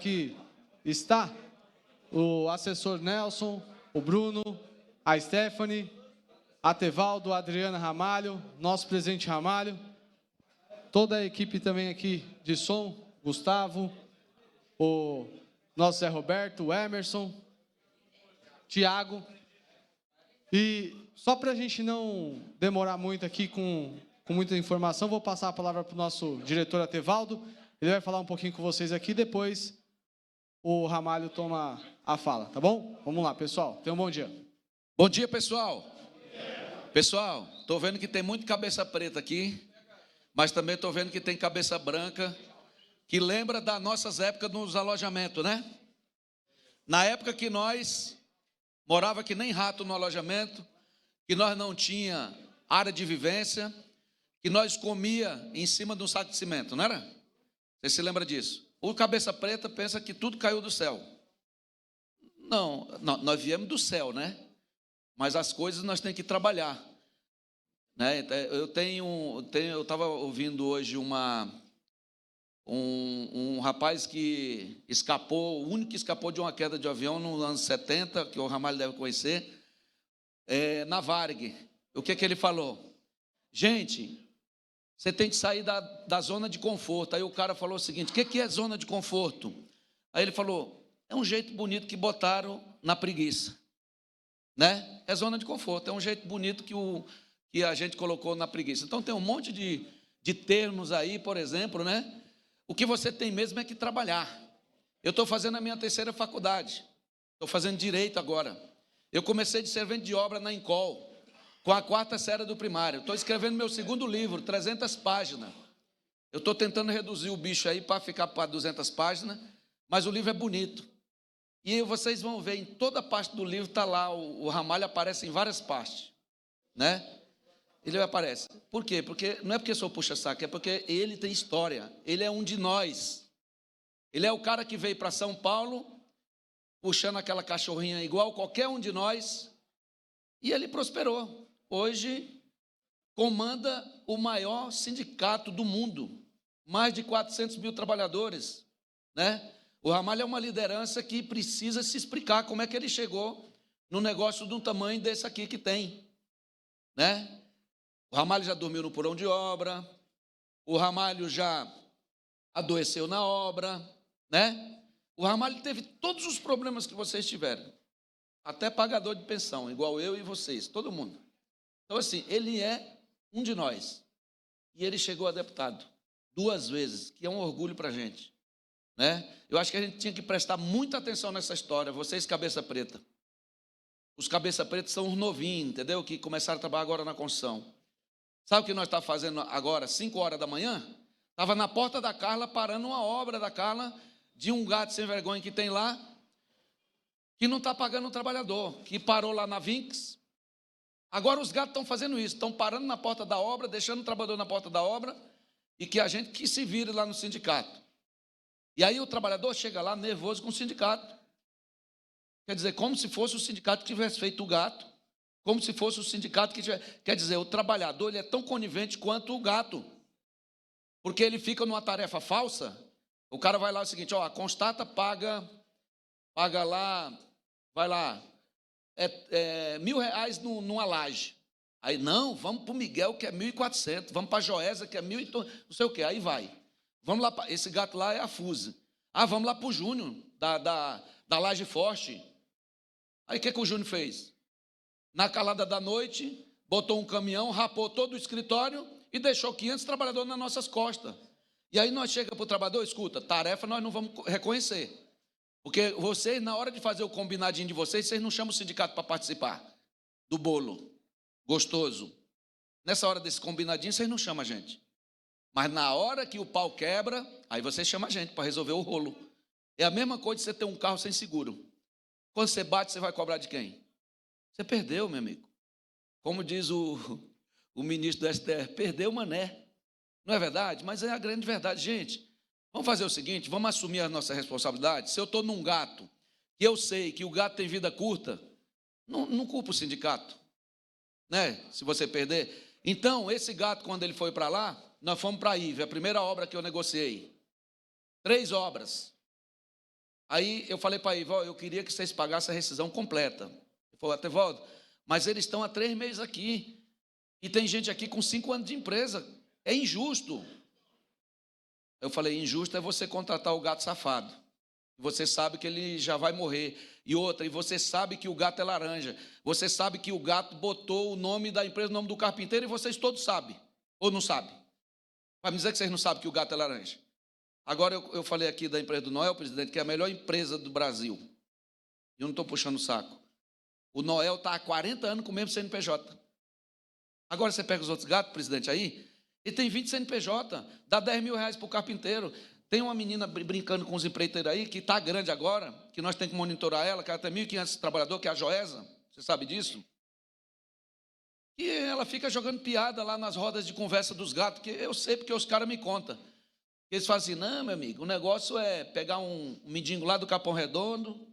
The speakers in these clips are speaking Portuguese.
que está, o assessor Nelson, o Bruno, a Stephanie, a Tevaldo, a Adriana Ramalho, nosso presidente Ramalho, toda a equipe também aqui de som, Gustavo, o nosso Zé Roberto, o Emerson, Tiago. E só para a gente não demorar muito aqui com muita informação, vou passar a palavra para o nosso diretor Atevaldo. Ele vai falar um pouquinho com vocês aqui, depois o Ramalho toma a fala, tá bom? Vamos lá, pessoal. Tenham um bom dia. Bom dia, pessoal. Pessoal, estou vendo que tem muito cabeça preta aqui, mas também estou vendo que tem cabeça branca, que lembra das nossas épocas nos alojamentos, né? Na época que nós morava que nem rato no alojamento, que nós não tinha área de vivência, que nós comia em cima de um saco de cimento, não era? Você se lembra disso? O cabeça preta pensa que tudo caiu do céu. Não, nós viemos do céu, né? Mas as coisas nós temos que trabalhar, né? Eu estava ouvindo hoje um rapaz que escapou, o único que escapou de uma queda de avião nos anos 70, que o Ramalho deve conhecer, na Varig. O que ele falou? Gente, você tem que sair da zona de conforto. Aí o cara falou o seguinte: o que é zona de conforto? Aí ele falou: é um jeito bonito que botaram na preguiça, né? É zona de conforto, é um jeito bonito que a gente colocou na preguiça. Então tem um monte de termos aí, por exemplo, né? O que você tem mesmo é que trabalhar. Eu estou fazendo a minha terceira faculdade, estou fazendo direito agora. Eu comecei de servente de obra na Encol, com a 4ª série do primário. Estou escrevendo meu segundo livro, 300 páginas. Eu estou tentando reduzir o bicho aí para ficar para 200 páginas, mas o livro é bonito. E vocês vão ver, em toda parte do livro está lá, o Ramalho aparece em várias partes, né? Ele aparece. Por quê? Porque não é porque eu sou puxa-saco, é porque ele tem história. Ele é um de nós. Ele é o cara que veio para São Paulo, puxando aquela cachorrinha igual qualquer um de nós, e ele prosperou. Hoje, comanda o maior sindicato do mundo, mais de 400 mil trabalhadores, né? O Ramalho é uma liderança que precisa se explicar como é que ele chegou no negócio de um tamanho desse aqui que tem, né? O Ramalho já dormiu no porão de obra, o Ramalho já adoeceu na obra, né? O Ramalho teve todos os problemas que vocês tiveram, até pagador de pensão, igual eu e vocês, todo mundo. Então, assim, ele é um de nós. E ele chegou a deputado 2 vezes, que é um orgulho para a gente, né? Eu acho que a gente tinha que prestar muita atenção nessa história, vocês cabeça preta. Os cabeça preta são os novinhos, entendeu? Que começaram a trabalhar agora na construção. Sabe o que nós estamos fazendo agora, 5 horas da manhã? Estava na porta da Carla, parando uma obra da Carla, de um gato sem vergonha que tem lá, que não está pagando o trabalhador, que parou lá na Vinx. Agora os gatos estão fazendo isso, estão parando na porta da obra, deixando o trabalhador na porta da obra, e que a gente que se vire lá no sindicato. E aí o trabalhador chega lá nervoso com o sindicato. Quer dizer, como se fosse o sindicato que tivesse feito o gato, como se fosse o sindicato que tivesse... Quer dizer, o trabalhador ele é tão conivente quanto o gato, porque ele fica numa tarefa falsa. O cara vai lá, é o seguinte, ó, a Constata paga lá, vai lá, R$1.000 numa laje. Aí, não, vamos para o Miguel, que é 1.400, vamos para a Joésia, que é 1.000, não sei o quê, aí vai. Vamos lá, esse gato lá é a Fuse. Ah, vamos lá para o Júnior, da Laje Forte. Aí, o que o Júnior fez? Na calada da noite, botou um caminhão, rapou todo o escritório e deixou 500 trabalhadores nas nossas costas. E aí nós chegamos para o trabalhador, escuta, tarefa nós não vamos reconhecer. Porque vocês, na hora de fazer o combinadinho de vocês não chamam o sindicato para participar do bolo gostoso. Nessa hora desse combinadinho, vocês não chamam a gente. Mas na hora que o pau quebra, aí vocês chamam a gente para resolver o rolo. É a mesma coisa de você ter um carro sem seguro. Quando você bate, você vai cobrar de quem? Você perdeu, meu amigo. Como diz o ministro do STF, perdeu o mané. Não é verdade? Mas é a grande verdade. Gente, vamos fazer o seguinte, vamos assumir a nossa responsabilidade. Se eu estou num gato, e eu sei que o gato tem vida curta, não culpa o sindicato, né? Se você perder. Então, esse gato, quando ele foi para lá, nós fomos para a IVE, a primeira obra que eu negociei. 3 obras. Aí eu falei para ele, eu queria que vocês pagassem a rescisão completa. Ele falou, Atevaldo, mas eles estão há 3 meses aqui. E tem gente aqui com 5 anos de empresa. É injusto. Eu falei, injusto é você contratar o gato safado. Você sabe que ele já vai morrer. E outra, e você sabe que o gato é laranja. Você sabe que o gato botou o nome da empresa, o nome do carpinteiro, e vocês todos sabem. Ou não sabem? Vai me dizer que vocês não sabem que o gato é laranja. Agora, eu falei aqui da empresa do Noel, presidente, que é a melhor empresa do Brasil. E eu não estou puxando o saco. O Noel está há 40 anos com o mesmo CNPJ. Agora você pega os outros gatos, presidente, aí, ele tem 20 CNPJ, dá 10 mil reais para o carpinteiro. Tem uma menina brincando com os empreiteiros aí, que está grande agora, que nós temos que monitorar ela, que ela tem 1.500 trabalhadores, que é a Joesa, você sabe disso? E ela fica jogando piada lá nas rodas de conversa dos gatos, que eu sei porque os caras me contam. Eles falam assim, não, meu amigo, o negócio é pegar um mendigo lá do Capão Redondo,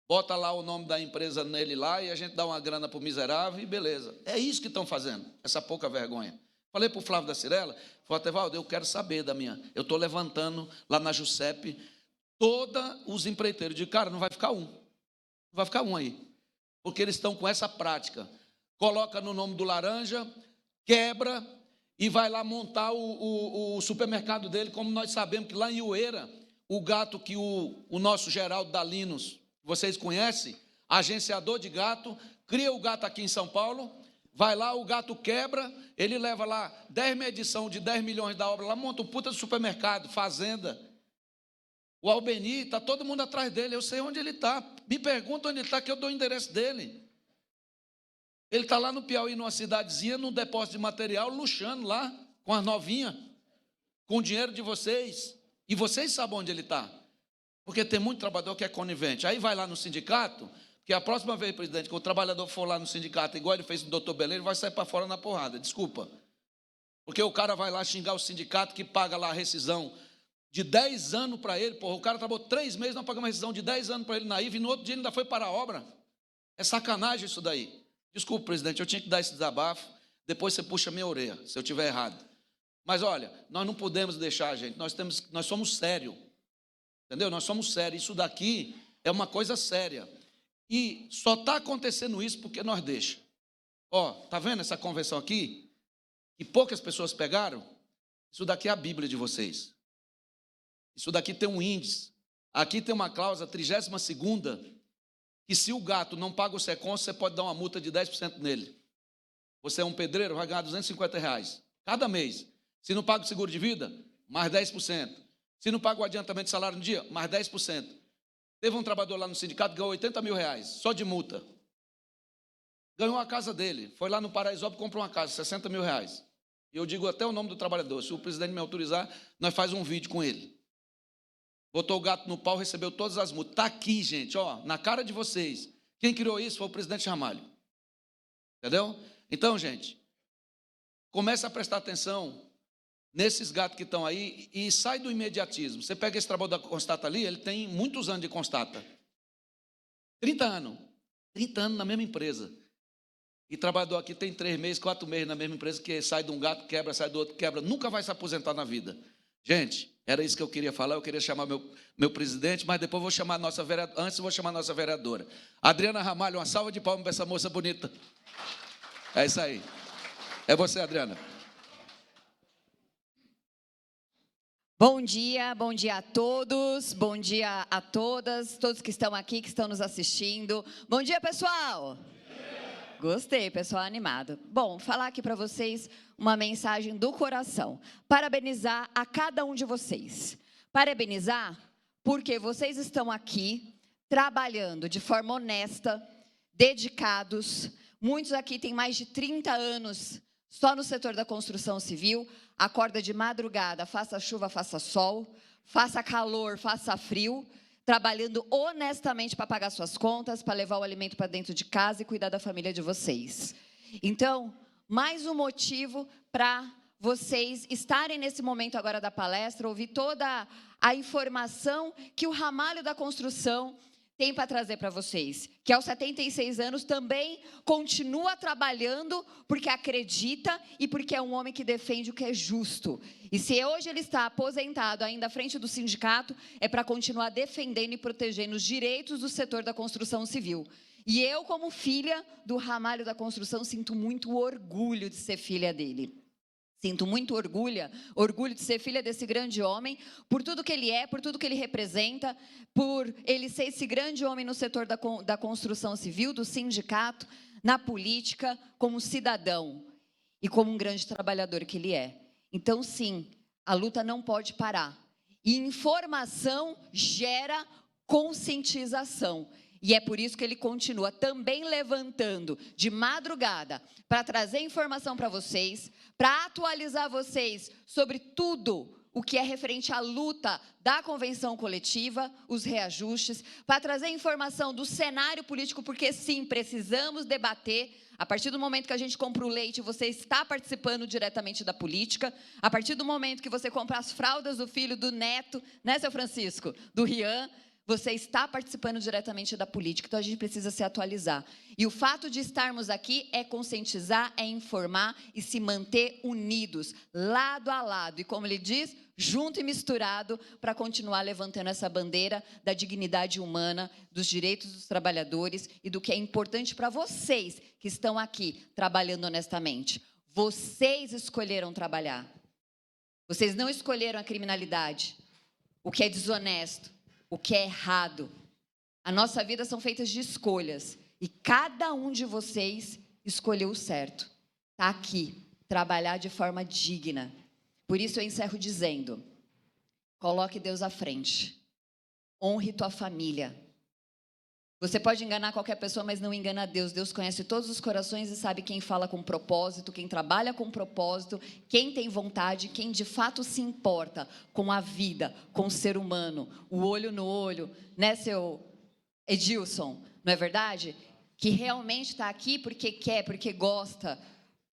bota lá o nome da empresa nele lá e a gente dá uma grana para o miserável e beleza. É isso que estão fazendo, essa pouca vergonha. Falei para o Flávio da Cirela, falei, Atevaldo, eu quero saber da minha... Eu estou levantando lá na Juscepe todos os empreiteiros. De cara, não vai ficar um. Não vai ficar um aí. Porque eles estão com essa prática. Coloca no nome do laranja, quebra e vai lá montar o supermercado dele, como nós sabemos que lá em Ueira, o gato que o nosso Geraldo Dalinos, vocês conhecem, agenciador de gato, cria o gato aqui em São Paulo, vai lá, o gato quebra, ele leva lá 10 edição de 10 milhões da obra, lá monta um puta de supermercado, fazenda. O Albeni, está todo mundo atrás dele, eu sei onde ele está, me pergunta onde ele está, que eu dou o endereço dele. Ele está lá no Piauí, numa cidadezinha, num depósito de material, luxando lá, com as novinhas, com o dinheiro de vocês. E vocês sabem onde ele está. Porque tem muito trabalhador que é conivente. Aí vai lá no sindicato, que a próxima vez, presidente, que o trabalhador for lá no sindicato, igual ele fez no doutor Belém, ele vai sair para fora na porrada, desculpa. Porque o cara vai lá xingar o sindicato que paga lá a rescisão de 10 anos para ele. Porra, o cara trabalhou 3 meses, não pagou uma rescisão de 10 anos para ele na IVA, e no outro dia ele ainda foi para a obra. É sacanagem isso daí. Desculpa, presidente, eu tinha que dar esse desabafo, depois você puxa minha orelha, se eu estiver errado. Mas, olha, nós não podemos deixar, gente, nós somos sérios, entendeu? Nós somos sérios, isso daqui é uma coisa séria. E só está acontecendo isso porque nós deixamos. Ó, tá vendo essa convenção aqui? Que poucas pessoas pegaram? Isso daqui é a Bíblia de vocês. Isso daqui tem um índice. Aqui tem uma cláusula, 32ª, que se o gato não paga o SECOM, você pode dar uma multa de 10% nele. Você é um pedreiro, vai ganhar R$250 cada mês. Se não paga o seguro de vida, mais 10%. Se não paga o adiantamento de salário no dia, mais 10%. Teve um trabalhador lá no sindicato que ganhou R$80 mil, só de multa. Ganhou a casa dele, foi lá no Paraisópolis, comprou uma casa, R$60 mil. E eu digo até o nome do trabalhador, se o presidente me autorizar, nós faz um vídeo com ele. Botou o gato no pau, recebeu todas as multas. Está aqui, gente, ó, na cara de vocês. Quem criou isso foi o presidente Ramalho. Entendeu? Então, gente, comece a prestar atenção nesses gatos que estão aí e sai do imediatismo. Você pega esse trabalho da Constata ali, ele tem muitos anos de Constata. 30 anos. 30 anos na mesma empresa. E trabalhador aqui tem 3 meses, 4 meses na mesma empresa, que sai de um gato, quebra, sai do outro, quebra. Nunca vai se aposentar na vida. Gente, era isso que eu queria falar. Eu queria chamar meu presidente, mas depois vou chamar a nossa vereadora. Antes eu vou chamar a nossa vereadora. Adriana Ramalho, uma salva de palmas para essa moça bonita. É isso aí. É você, Adriana. Bom dia a todos, bom dia a todas, todos que estão aqui, que estão nos assistindo. Bom dia, pessoal! Gostei, pessoal animado. Bom, falar aqui para vocês uma mensagem do coração. Parabenizar a cada um de vocês. Parabenizar porque vocês estão aqui trabalhando de forma honesta, dedicados. Muitos aqui têm mais de 30 anos só no setor da construção civil. Acorda de madrugada, faça chuva, faça sol, faça calor, faça frio, trabalhando honestamente para pagar suas contas, para levar o alimento para dentro de casa e cuidar da família de vocês. Então, mais um motivo para vocês estarem nesse momento agora da palestra, ouvir toda a informação que o Ramalho da Construção tem para trazer para vocês, que aos 76 anos também continua trabalhando porque acredita e porque é um homem que defende o que é justo. E se hoje ele está aposentado ainda à frente do sindicato, é para continuar defendendo e protegendo os direitos do setor da construção civil. E eu, como filha do Ramalho da Construção, sinto muito orgulho de ser filha dele. Sinto muito orgulho de ser filha desse grande homem, por tudo que ele é, por tudo que ele representa, por ele ser esse grande homem no setor da construção civil, do sindicato, na política, como cidadão e como um grande trabalhador que ele é. Então, sim, a luta não pode parar. E informação gera conscientização. E é por isso que ele continua também levantando de madrugada para trazer informação para vocês, para atualizar vocês sobre tudo o que é referente à luta da convenção coletiva, os reajustes, para trazer informação do cenário político, porque sim, precisamos debater. A partir do momento que a gente compra o leite, você está participando diretamente da política. A partir do momento que você compra as fraldas do filho, do neto, né, seu Francisco, do Rian, você está participando diretamente da política, então a gente precisa se atualizar. E o fato de estarmos aqui é conscientizar, é informar e se manter unidos, lado a lado. E como ele diz, junto e misturado, para continuar levantando essa bandeira da dignidade humana, dos direitos dos trabalhadores e do que é importante para vocês que estão aqui trabalhando honestamente. Vocês escolheram trabalhar. Vocês não escolheram a criminalidade, o que é desonesto, o que é errado. A nossa vida são feitas de escolhas. E cada um de vocês escolheu o certo. Está aqui, trabalhar de forma digna. Por isso eu encerro dizendo, coloque Deus à frente. Honre tua família. Você pode enganar qualquer pessoa, mas não engana Deus. Deus conhece todos os corações e sabe quem fala com propósito, quem trabalha com propósito, quem tem vontade, quem de fato se importa com a vida, com o ser humano, o olho no olho, né, seu Edilson, não é verdade? Que realmente está aqui porque quer, porque gosta,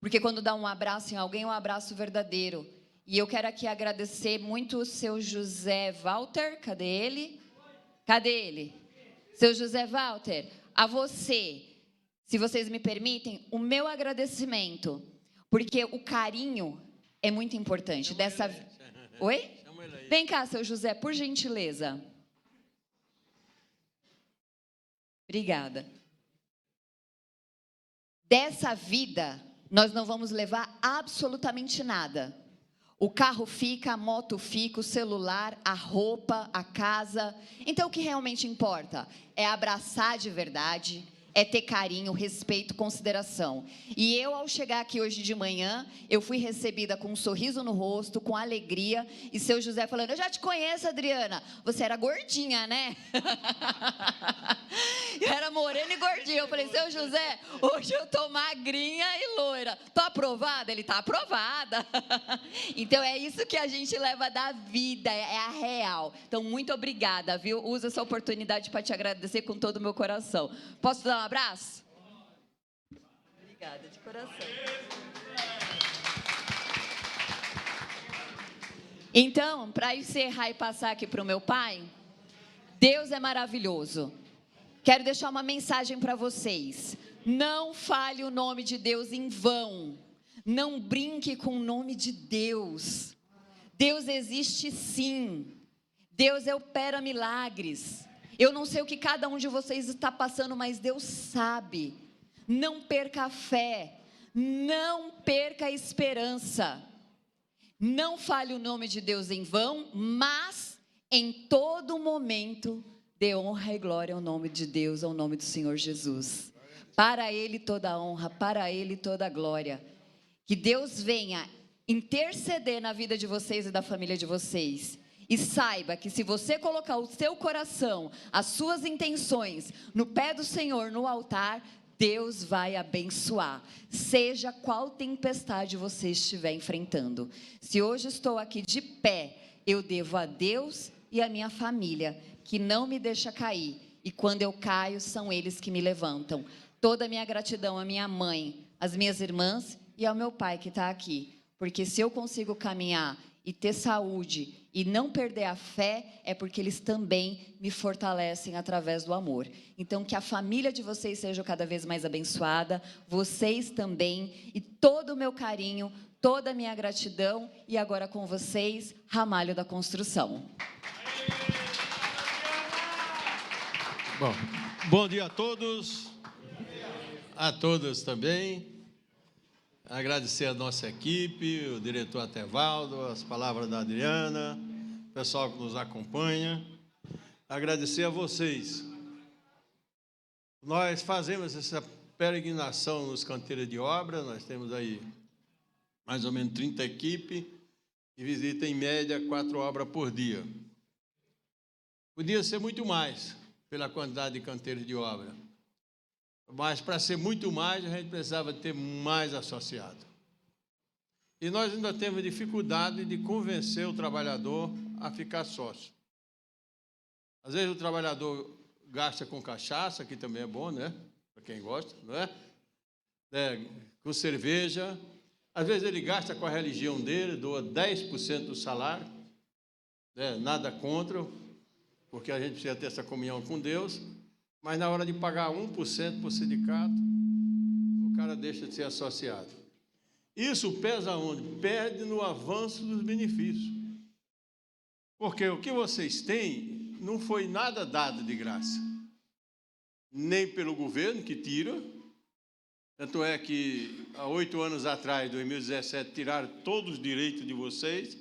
porque quando dá um abraço em alguém, é um abraço verdadeiro. E eu quero aqui agradecer muito o seu José Walter, cadê ele? Cadê ele? Seu José Walter, a você, se vocês me permitem, o meu agradecimento, porque o carinho é muito importante. Oi? Vem cá, seu José, por gentileza. Obrigada. Dessa vida, nós não vamos levar absolutamente nada. O carro fica, a moto fica, o celular, a roupa, a casa. Então, o que realmente importa é abraçar de verdade, é ter carinho, respeito, consideração. E eu, ao chegar aqui hoje de manhã, eu fui recebida com um sorriso no rosto, com alegria, e seu José falando, eu já te conheço, Adriana, você era gordinha, né? Eu era morena e gordinha. Eu falei, seu José, hoje eu tô magrinha e loira. Tô aprovada? Ele tá aprovada. Então, é isso que a gente leva da vida, é a real. Então, muito obrigada, viu? Uso essa oportunidade para te agradecer com todo o meu coração. Posso dar um abraço? Obrigada, de coração. Então, para encerrar e passar aqui para o meu pai, Deus é maravilhoso. Quero deixar uma mensagem para vocês. Não fale o nome de Deus em vão. Não brinque com o nome de Deus. Deus existe sim. Deus opera milagres. Eu não sei o que cada um de vocês está passando, mas Deus sabe. Não perca a fé. Não perca a esperança. Não fale o nome de Deus em vão, mas em todo momento dê honra e glória ao nome de Deus, ao nome do Senhor Jesus. Para Ele toda a honra, para Ele toda a glória. Que Deus venha interceder na vida de vocês e da família de vocês. E saiba que se você colocar o seu coração, as suas intenções no pé do Senhor, no altar, Deus vai abençoar. Seja qual tempestade você estiver enfrentando. Se hoje estou aqui de pé, eu devo a Deus e a minha família, que não me deixa cair. E quando eu caio, são eles que me levantam. Toda a minha gratidão à minha mãe, às minhas irmãs e ao meu pai que está aqui. Porque se eu consigo caminhar e ter saúde e não perder a fé, é porque eles também me fortalecem através do amor. Então, que a família de vocês seja cada vez mais abençoada, vocês também, e todo o meu carinho, toda a minha gratidão, e agora com vocês, Ramalho da Construção. Bom dia a todos, a todas também. Agradecer a nossa equipe, o diretor Atevaldo, as palavras da Adriana, o pessoal que nos acompanha. Agradecer a vocês. Nós fazemos essa peregrinação nos canteiros de obra, nós temos aí mais ou menos 30 equipes e visita em média 4 obras por dia. Podia ser muito mais, pela quantidade de canteiros de obra. Mas, para ser muito mais, a gente precisava ter mais associados. E nós ainda temos dificuldade de convencer o trabalhador a ficar sócio. Às vezes o trabalhador gasta com cachaça, que também é bom, né? Para quem gosta, não é? Com cerveja. Às vezes ele gasta com a religião dele, doa 10% do salário. Nada contra, porque a gente precisa ter essa comunhão com Deus. Mas na hora de pagar 1% para o sindicato, o cara deixa de ser associado. Isso pesa onde? Perde no avanço dos benefícios. Porque o que vocês têm não foi nada dado de graça. Nem pelo governo, que tira. Tanto é que, há 8 anos atrás, 2017, tiraram todos os direitos de vocês,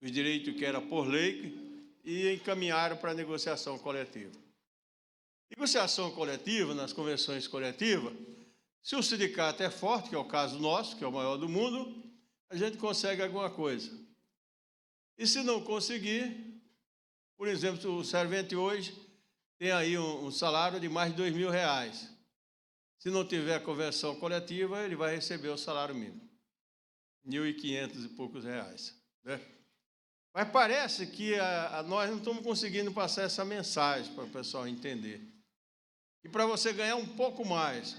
os direitos que eram por lei, e encaminharam para a negociação coletiva. Negociação coletiva, nas convenções coletivas, se o sindicato é forte, que é o caso nosso, que é o maior do mundo, a gente consegue alguma coisa. E se não conseguir, por exemplo, o servente hoje tem aí um salário de mais de R$2.000. Se não tiver convenção coletiva, ele vai receber o salário mínimo, R$1.500 e poucos, né? Mas parece que nós não estamos conseguindo passar essa mensagem para o pessoal entender. E para você ganhar um pouco mais,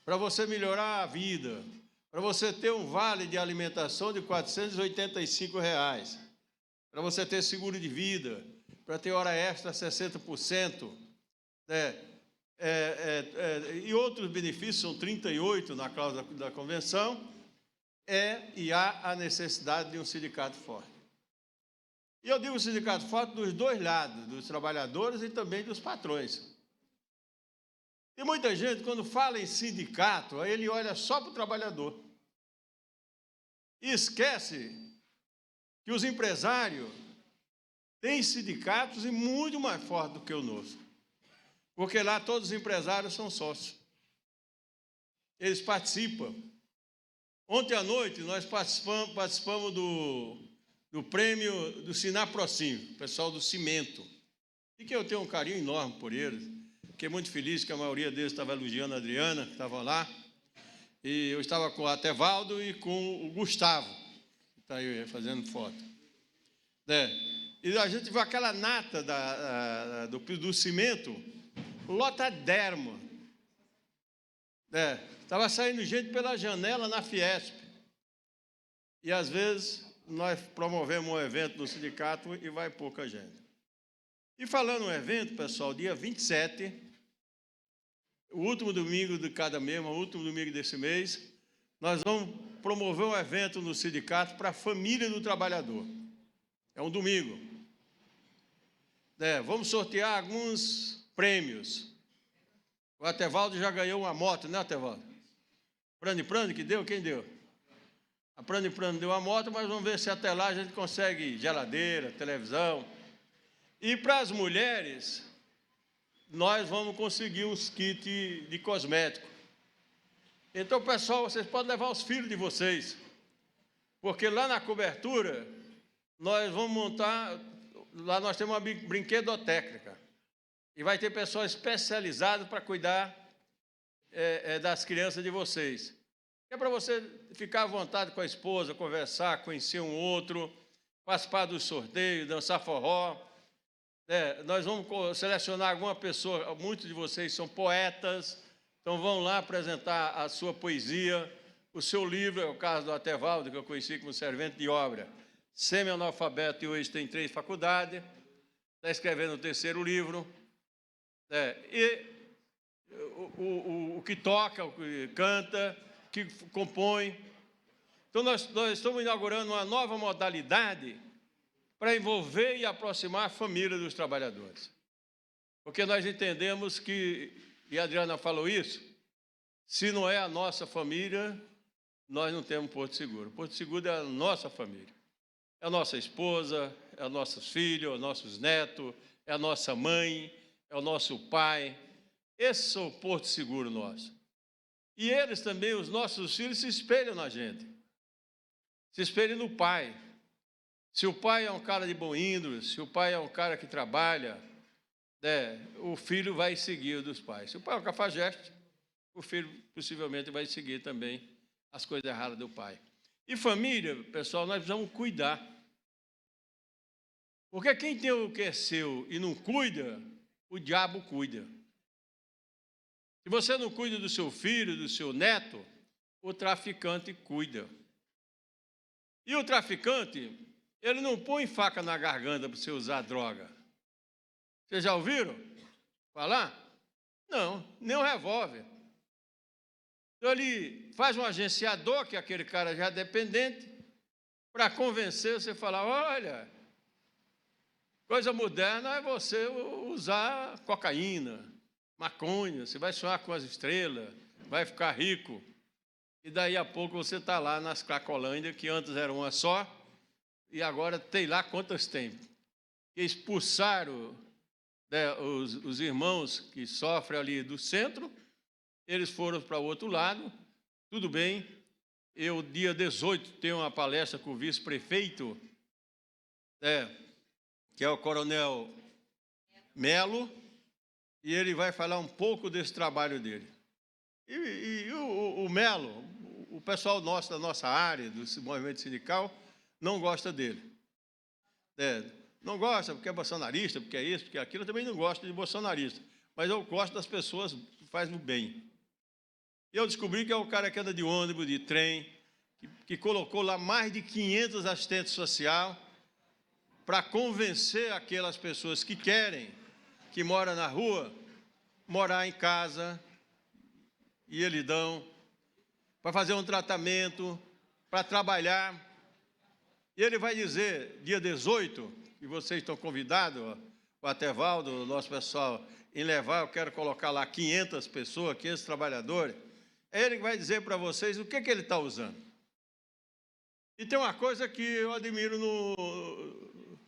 para você melhorar a vida, para você ter um vale de alimentação de R$485, para você ter seguro de vida, para ter hora extra 60%, e outros benefícios, são 38 na cláusula da convenção, e há a necessidade de um sindicato forte. E eu digo sindicato forte dos dois lados, dos trabalhadores e também dos patrões. E muita gente, quando fala em sindicato, aí ele olha só para o trabalhador. E esquece que os empresários têm sindicatos e muito mais fortes do que o nosso. Porque lá todos os empresários são sócios. Eles participam. Ontem à noite nós participamos do prêmio do Sinaprocim, o pessoal do cimento. E que eu tenho um carinho enorme por eles. Fiquei muito feliz que a maioria deles estava elogiando a Adriana, que estava lá. E eu estava com o Atevaldo e com o Gustavo, que está aí fazendo foto. E a gente viu aquela nata do cimento, lotaderma. Estava saindo gente pela janela na Fiesp. E, às vezes, nós promovemos um evento no sindicato e vai pouca gente. E falando no evento, pessoal, dia 27, o último domingo de cada mês, o último domingo desse mês, nós vamos promover um evento no sindicato para a família do trabalhador. É um domingo. Vamos sortear alguns prêmios. O Atevaldo já ganhou uma moto, né, Atevaldo? Prane que deu? Quem deu? A Prane deu a moto, mas vamos ver se até lá a gente consegue geladeira, televisão. E para as mulheres, nós vamos conseguir uns kits de cosmético. Então, pessoal, vocês podem levar os filhos de vocês, porque lá na cobertura, nós vamos montar, lá nós temos uma brinquedoteca, e vai ter pessoas especializadas para cuidar das crianças de vocês. É para você ficar à vontade com a esposa, conversar, conhecer um outro, participar dos sorteios, dançar forró. Nós vamos selecionar alguma pessoa, muitos de vocês são poetas, então vão lá apresentar a sua poesia, o seu livro, é o caso do Atevaldo, que eu conheci como servente de obra, semi-analfabeto e hoje tem 3 faculdades, está escrevendo o 3º livro. E o que toca, o que canta, que compõe. Então, nós estamos inaugurando uma nova modalidade para envolver e aproximar a família dos trabalhadores. Porque nós entendemos que, e a Adriana falou isso, se não é a nossa família, nós não temos Porto Seguro. Porto Seguro é a nossa família. É a nossa esposa, é os nossos filhos, é os nossos netos, é a nossa mãe, é o nosso pai. Esse é o Porto Seguro nosso. E eles também, os nossos filhos, se espelham na gente. Se espelham no pai. Se o pai é um cara de bom índole, se o pai é um cara que trabalha, o filho vai seguir o dos pais. Se o pai é um cafajeste, o filho possivelmente vai seguir também as coisas erradas do pai. E família, pessoal, nós precisamos cuidar. Porque quem tem o que é seu e não cuida, o diabo cuida. Se você não cuida do seu filho, do seu neto, o traficante cuida. E o traficante, ele não põe faca na garganta para você usar droga. Vocês já ouviram falar? Não, nem um revólver. Então, ele faz um agenciador, que é aquele cara já dependente, para convencer você a falar, olha, coisa moderna é você usar cocaína, maconha, você vai sonhar com as estrelas, vai ficar rico. E daí a pouco você está lá nas Cracolândia, que antes era uma só, e agora tem lá quantas tem. Que expulsaram os irmãos que sofrem ali do centro, eles foram para o outro lado, tudo bem. Eu, dia 18, tenho uma palestra com o vice-prefeito, que é o coronel Melo, e ele vai falar um pouco desse trabalho dele. E o Melo, o pessoal nosso da nossa área, do movimento sindical, não gosta dele. Não gosta porque é bolsonarista, porque é isso, porque é aquilo. Eu também não gosto de bolsonarista, mas eu gosto das pessoas que fazem o bem. E eu descobri que é o cara que anda de ônibus, de trem, que colocou lá mais de 500 assistentes sociais para convencer aquelas pessoas que querem, que moram na rua, morar em casa, e eles dão, para fazer um tratamento, para trabalhar. E ele vai dizer, dia 18, e vocês estão convidados, o Atevaldo, o nosso pessoal, em levar, eu quero colocar lá 500 pessoas, 500 trabalhadores, ele vai dizer para vocês o que ele está usando. E tem uma coisa que eu admiro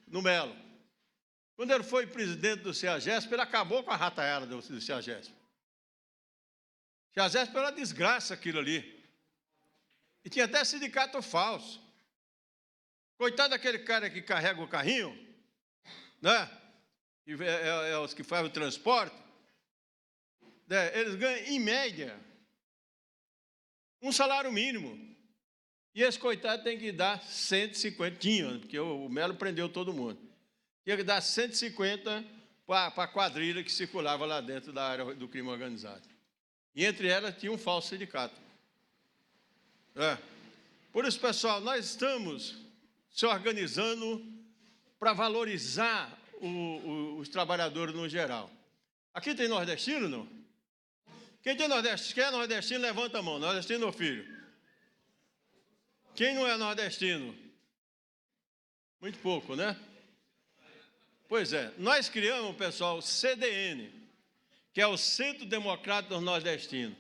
no Melo. Quando ele foi presidente do CEAGESP, ele acabou com a rataiada do CEAGESP. O CEAGESP era uma desgraça aquilo ali. E tinha até sindicato falso. Coitado daquele cara que carrega o carrinho, né? É os que fazem o transporte. Eles ganham, em média, um salário mínimo. E esse coitado tem que dar 150, porque o Melo prendeu todo mundo. Tinha que dar 150 para a quadrilha que circulava lá dentro da área do crime organizado. E entre elas tinha um falso sindicato. Por isso, pessoal, nós estamos se organizando para valorizar os trabalhadores no geral. Aqui tem nordestino, não? Quem tem nordestino? Quem é nordestino, levanta a mão. Nordestino ou filho? Quem não é nordestino? Muito pouco, né? Pois é, nós criamos, pessoal, o CDN, que é o Centro Democrático dos Nordestinos.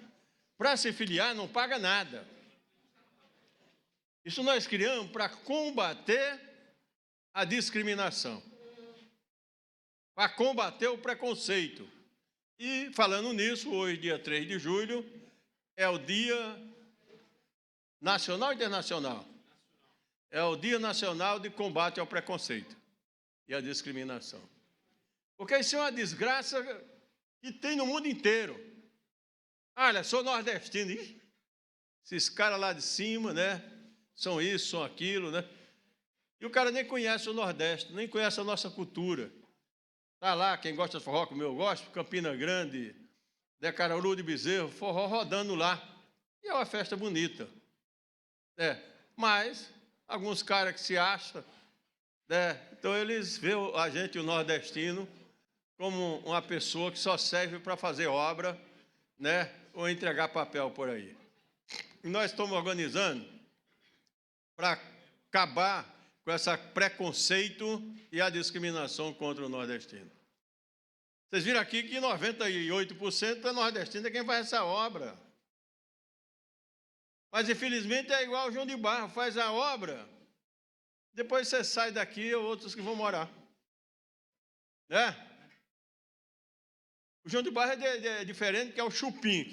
Para se filiar, não paga nada. Isso nós criamos para combater a discriminação, para combater o preconceito. E, falando nisso, hoje, dia 3 de julho, é o Dia Nacional ou Internacional? É o Dia Nacional de Combate ao Preconceito e à Discriminação. Porque isso é uma desgraça que tem no mundo inteiro. Olha, sou nordestino. Ih, esses caras lá de cima, né? São isso, são aquilo, né? E o cara nem conhece o Nordeste, nem conhece a nossa cultura. Está lá, quem gosta de forró, como eu gosto, Campina Grande, Caruaru de Bezerro, forró rodando lá. E é uma festa bonita. Mas alguns caras que se acham né? Então, eles veem a gente, o nordestino, como uma pessoa que só serve para fazer obra, né? Ou entregar papel por aí. E nós estamos organizando para acabar com esse preconceito e a discriminação contra o nordestino. Vocês viram aqui que 98% é nordestino, é quem faz essa obra. Mas, infelizmente, é igual o João de Barro, faz a obra, depois você sai daqui, outros que vão morar. Né? O João de Barro é diferente, que é o Chupim.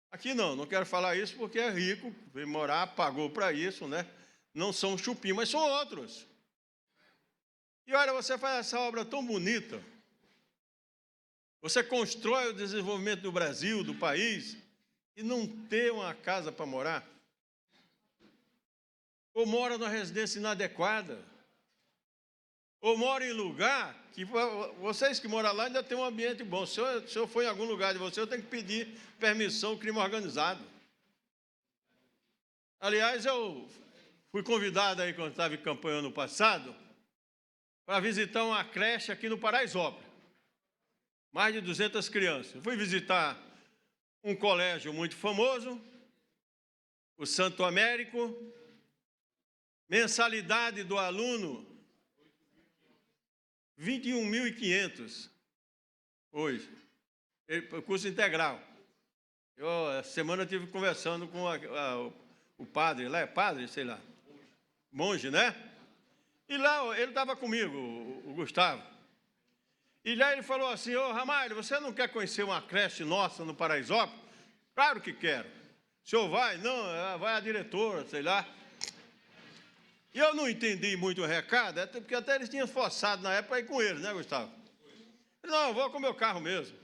Aqui não quero falar isso porque é rico, veio morar, pagou para isso, né? Não são Chupim, mas são outros. E olha, você faz essa obra tão bonita, você constrói o desenvolvimento do Brasil, do país, e não ter uma casa para morar, ou mora numa residência inadequada, ou mora em lugar que vocês que moram lá ainda têm um ambiente bom. Se eu for em algum lugar de você, eu tenho que pedir permissão ao crime organizado. Aliás, eu fui convidado aí, quando estava em campanha ano passado, para visitar uma creche aqui no Paraisópolis. Mais de 200 crianças. Eu fui visitar um colégio muito famoso, o Santo Américo. Mensalidade do aluno, 21.500 hoje, curso integral. Essa semana eu estive conversando com o padre, lá é padre, sei lá, monge, né? E lá ele estava comigo, o Gustavo. E lá ele falou assim: ô Ramalho, você não quer conhecer uma creche nossa no Paraisópolis? Claro que quero. O senhor vai? Não, vai a diretora, sei lá. E eu não entendi muito o recado, porque até eles tinham forçado na época para ir com ele, né, Gustavo? Não, eu vou com o meu carro mesmo.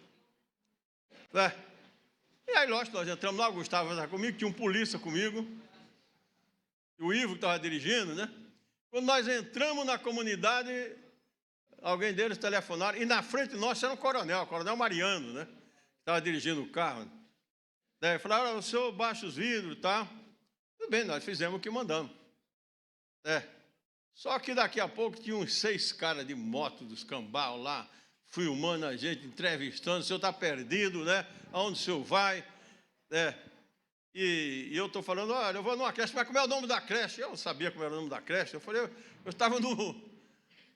E aí, lógico, nós entramos lá, o Gustavo estava comigo, tinha um polícia comigo, o Ivo que estava dirigindo, né? Quando nós entramos na comunidade, alguém deles telefonaram, e na frente nossa era o coronel Mariano, né? Estava dirigindo o carro. Daí falaram: o senhor baixa os vidros e tal. Tudo bem, nós fizemos o que mandamos. Só que daqui a pouco tinha uns 6 caras de moto dos cambal lá, filmando a gente, entrevistando. O senhor está perdido, né? Aonde o senhor vai? E eu estou falando: olha, eu vou numa creche, mas como é o nome da creche? Eu não sabia como era o nome da creche. Eu falei, eu estava no...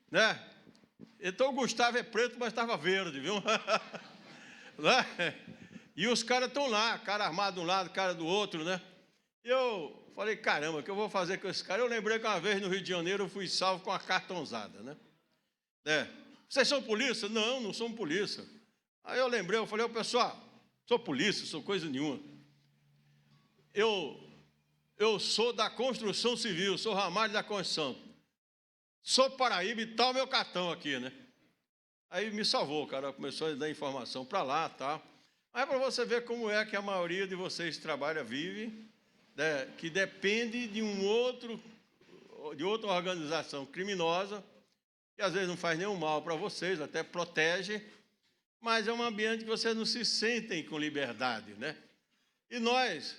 né? Então o Gustavo é preto, mas estava verde, viu? E os caras estão lá, cara armado de um lado, cara do outro, né? E eu falei: caramba, o que eu vou fazer com esse cara? Eu lembrei que uma vez no Rio de Janeiro eu fui salvo com uma cartãozada, né? Vocês são polícia? Não, não somos polícia. Aí eu lembrei, eu falei: ô pessoal, sou polícia, sou coisa nenhuma. Eu sou da construção civil, sou Ramalho da construção. Sou Paraíba e tal, meu cartão aqui, né? Aí me salvou, o cara começou a dar informação para lá, tá? Aí para você ver como é que a maioria de vocês que trabalha, vive, né, que depende de outra organização criminosa, que às vezes não faz nenhum mal para vocês, até protege, mas é um ambiente que vocês não se sentem com liberdade, né? E nós,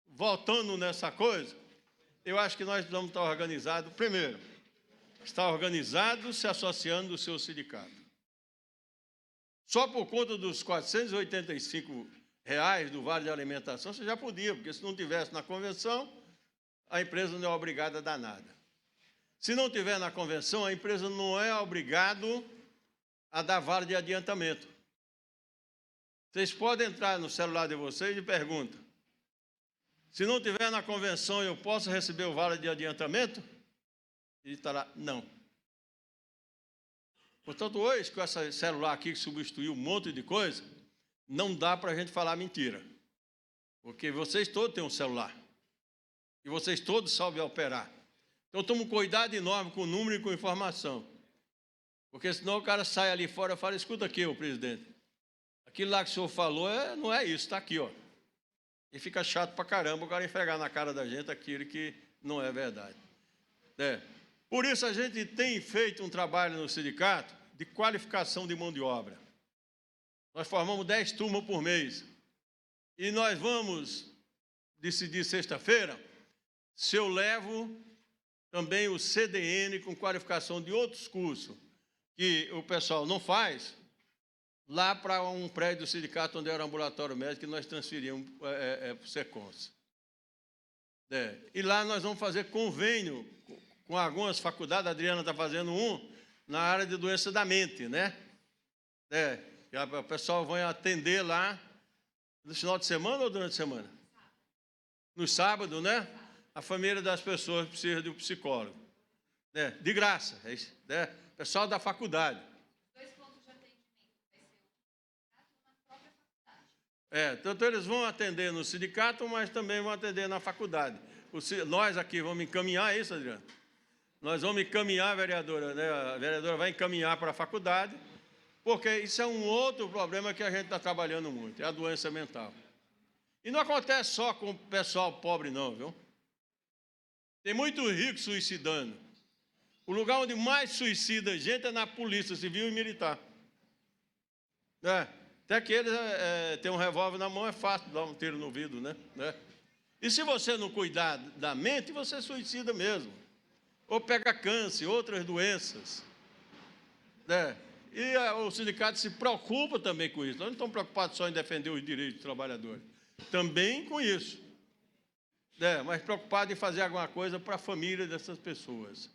voltando nessa coisa, eu acho que nós precisamos estar organizados. Primeiro, estar organizado se associando ao seu sindicato. Só por conta dos R$ 485 do vale de alimentação, você já podia, porque se não tivesse na convenção, a empresa não é obrigada a dar nada. Se não tiver na convenção, a empresa não é obrigada a dar vale de adiantamento. Vocês podem entrar no celular de vocês e perguntam: se não tiver na convenção, eu posso receber o vale de adiantamento? E está lá: não. Portanto, hoje, com esse celular aqui que substituiu um monte de coisa, não dá para a gente falar mentira. Porque vocês todos têm um celular. E vocês todos sabem operar. Então, toma um cuidado enorme com o número e com a informação. Porque senão o cara sai ali fora e fala: escuta aqui, ô presidente, aquilo lá que o senhor falou não é isso, está aqui, ó. E fica chato pra caramba o cara enfregar na cara da gente aquilo que não é verdade. Por isso a gente tem feito um trabalho no sindicato de qualificação de mão de obra. Nós formamos 10 turmas por mês. E nós vamos decidir sexta-feira se eu levo também o CDN, com qualificação de outros cursos que o pessoal não faz, lá para um prédio do sindicato onde era o ambulatório médico, que nós transferimos para o SECONS. E lá nós vamos fazer convênio com algumas faculdades, a Adriana está fazendo um, na área de doença da mente, né? O pessoal vai atender lá no final de semana ou durante a semana? No sábado, né? A família das pessoas precisa de um psicólogo. De graça, é isso, né? Pessoal da faculdade. 2 pontos de atendimento vai ser na própria faculdade. Então eles vão atender no sindicato, mas também vão atender na faculdade. Nós aqui vamos encaminhar isso, Adriano? Nós vamos encaminhar, vereadora, né? A vereadora vai encaminhar para a faculdade, porque isso é um outro problema que a gente está trabalhando muito, é a doença mental. E não acontece só com o pessoal pobre, não, viu? Tem muito rico suicidando. O lugar onde mais suicida gente é na polícia civil e militar. Até que eles têm um revólver na mão, é fácil dar um tiro no vidro, né? E se você não cuidar da mente, você suicida mesmo. Ou pega câncer, outras doenças. E o sindicato se preocupa também com isso. Nós não estamos preocupados só em defender os direitos dos trabalhadores. Também com isso. Mas preocupado em fazer alguma coisa para a família dessas pessoas.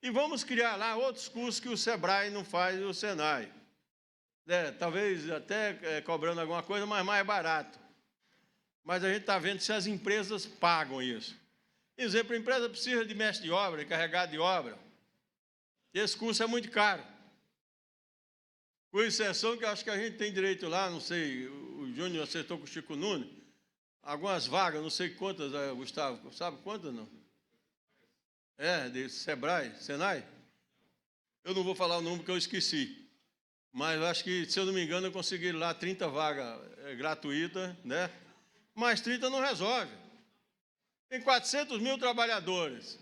E vamos criar lá outros cursos que o SEBRAE não faz e o SENAI. Talvez até cobrando alguma coisa, mas mais barato. Mas a gente está vendo se as empresas pagam isso. Exemplo, a empresa precisa de mestre de obra, encarregado de obra. Esse curso é muito caro. Com exceção que eu acho que a gente tem direito lá, não sei, o Júnior acertou com o Chico Nunes, algumas vagas, não sei quantas, Gustavo, sabe quantas não? De SEBRAE, SENAI? Eu não vou falar o número porque eu esqueci. Mas eu acho que, se eu não me engano, eu consegui lá 30 vagas gratuitas, né? Mas 30 não resolve. Tem 400 mil trabalhadores,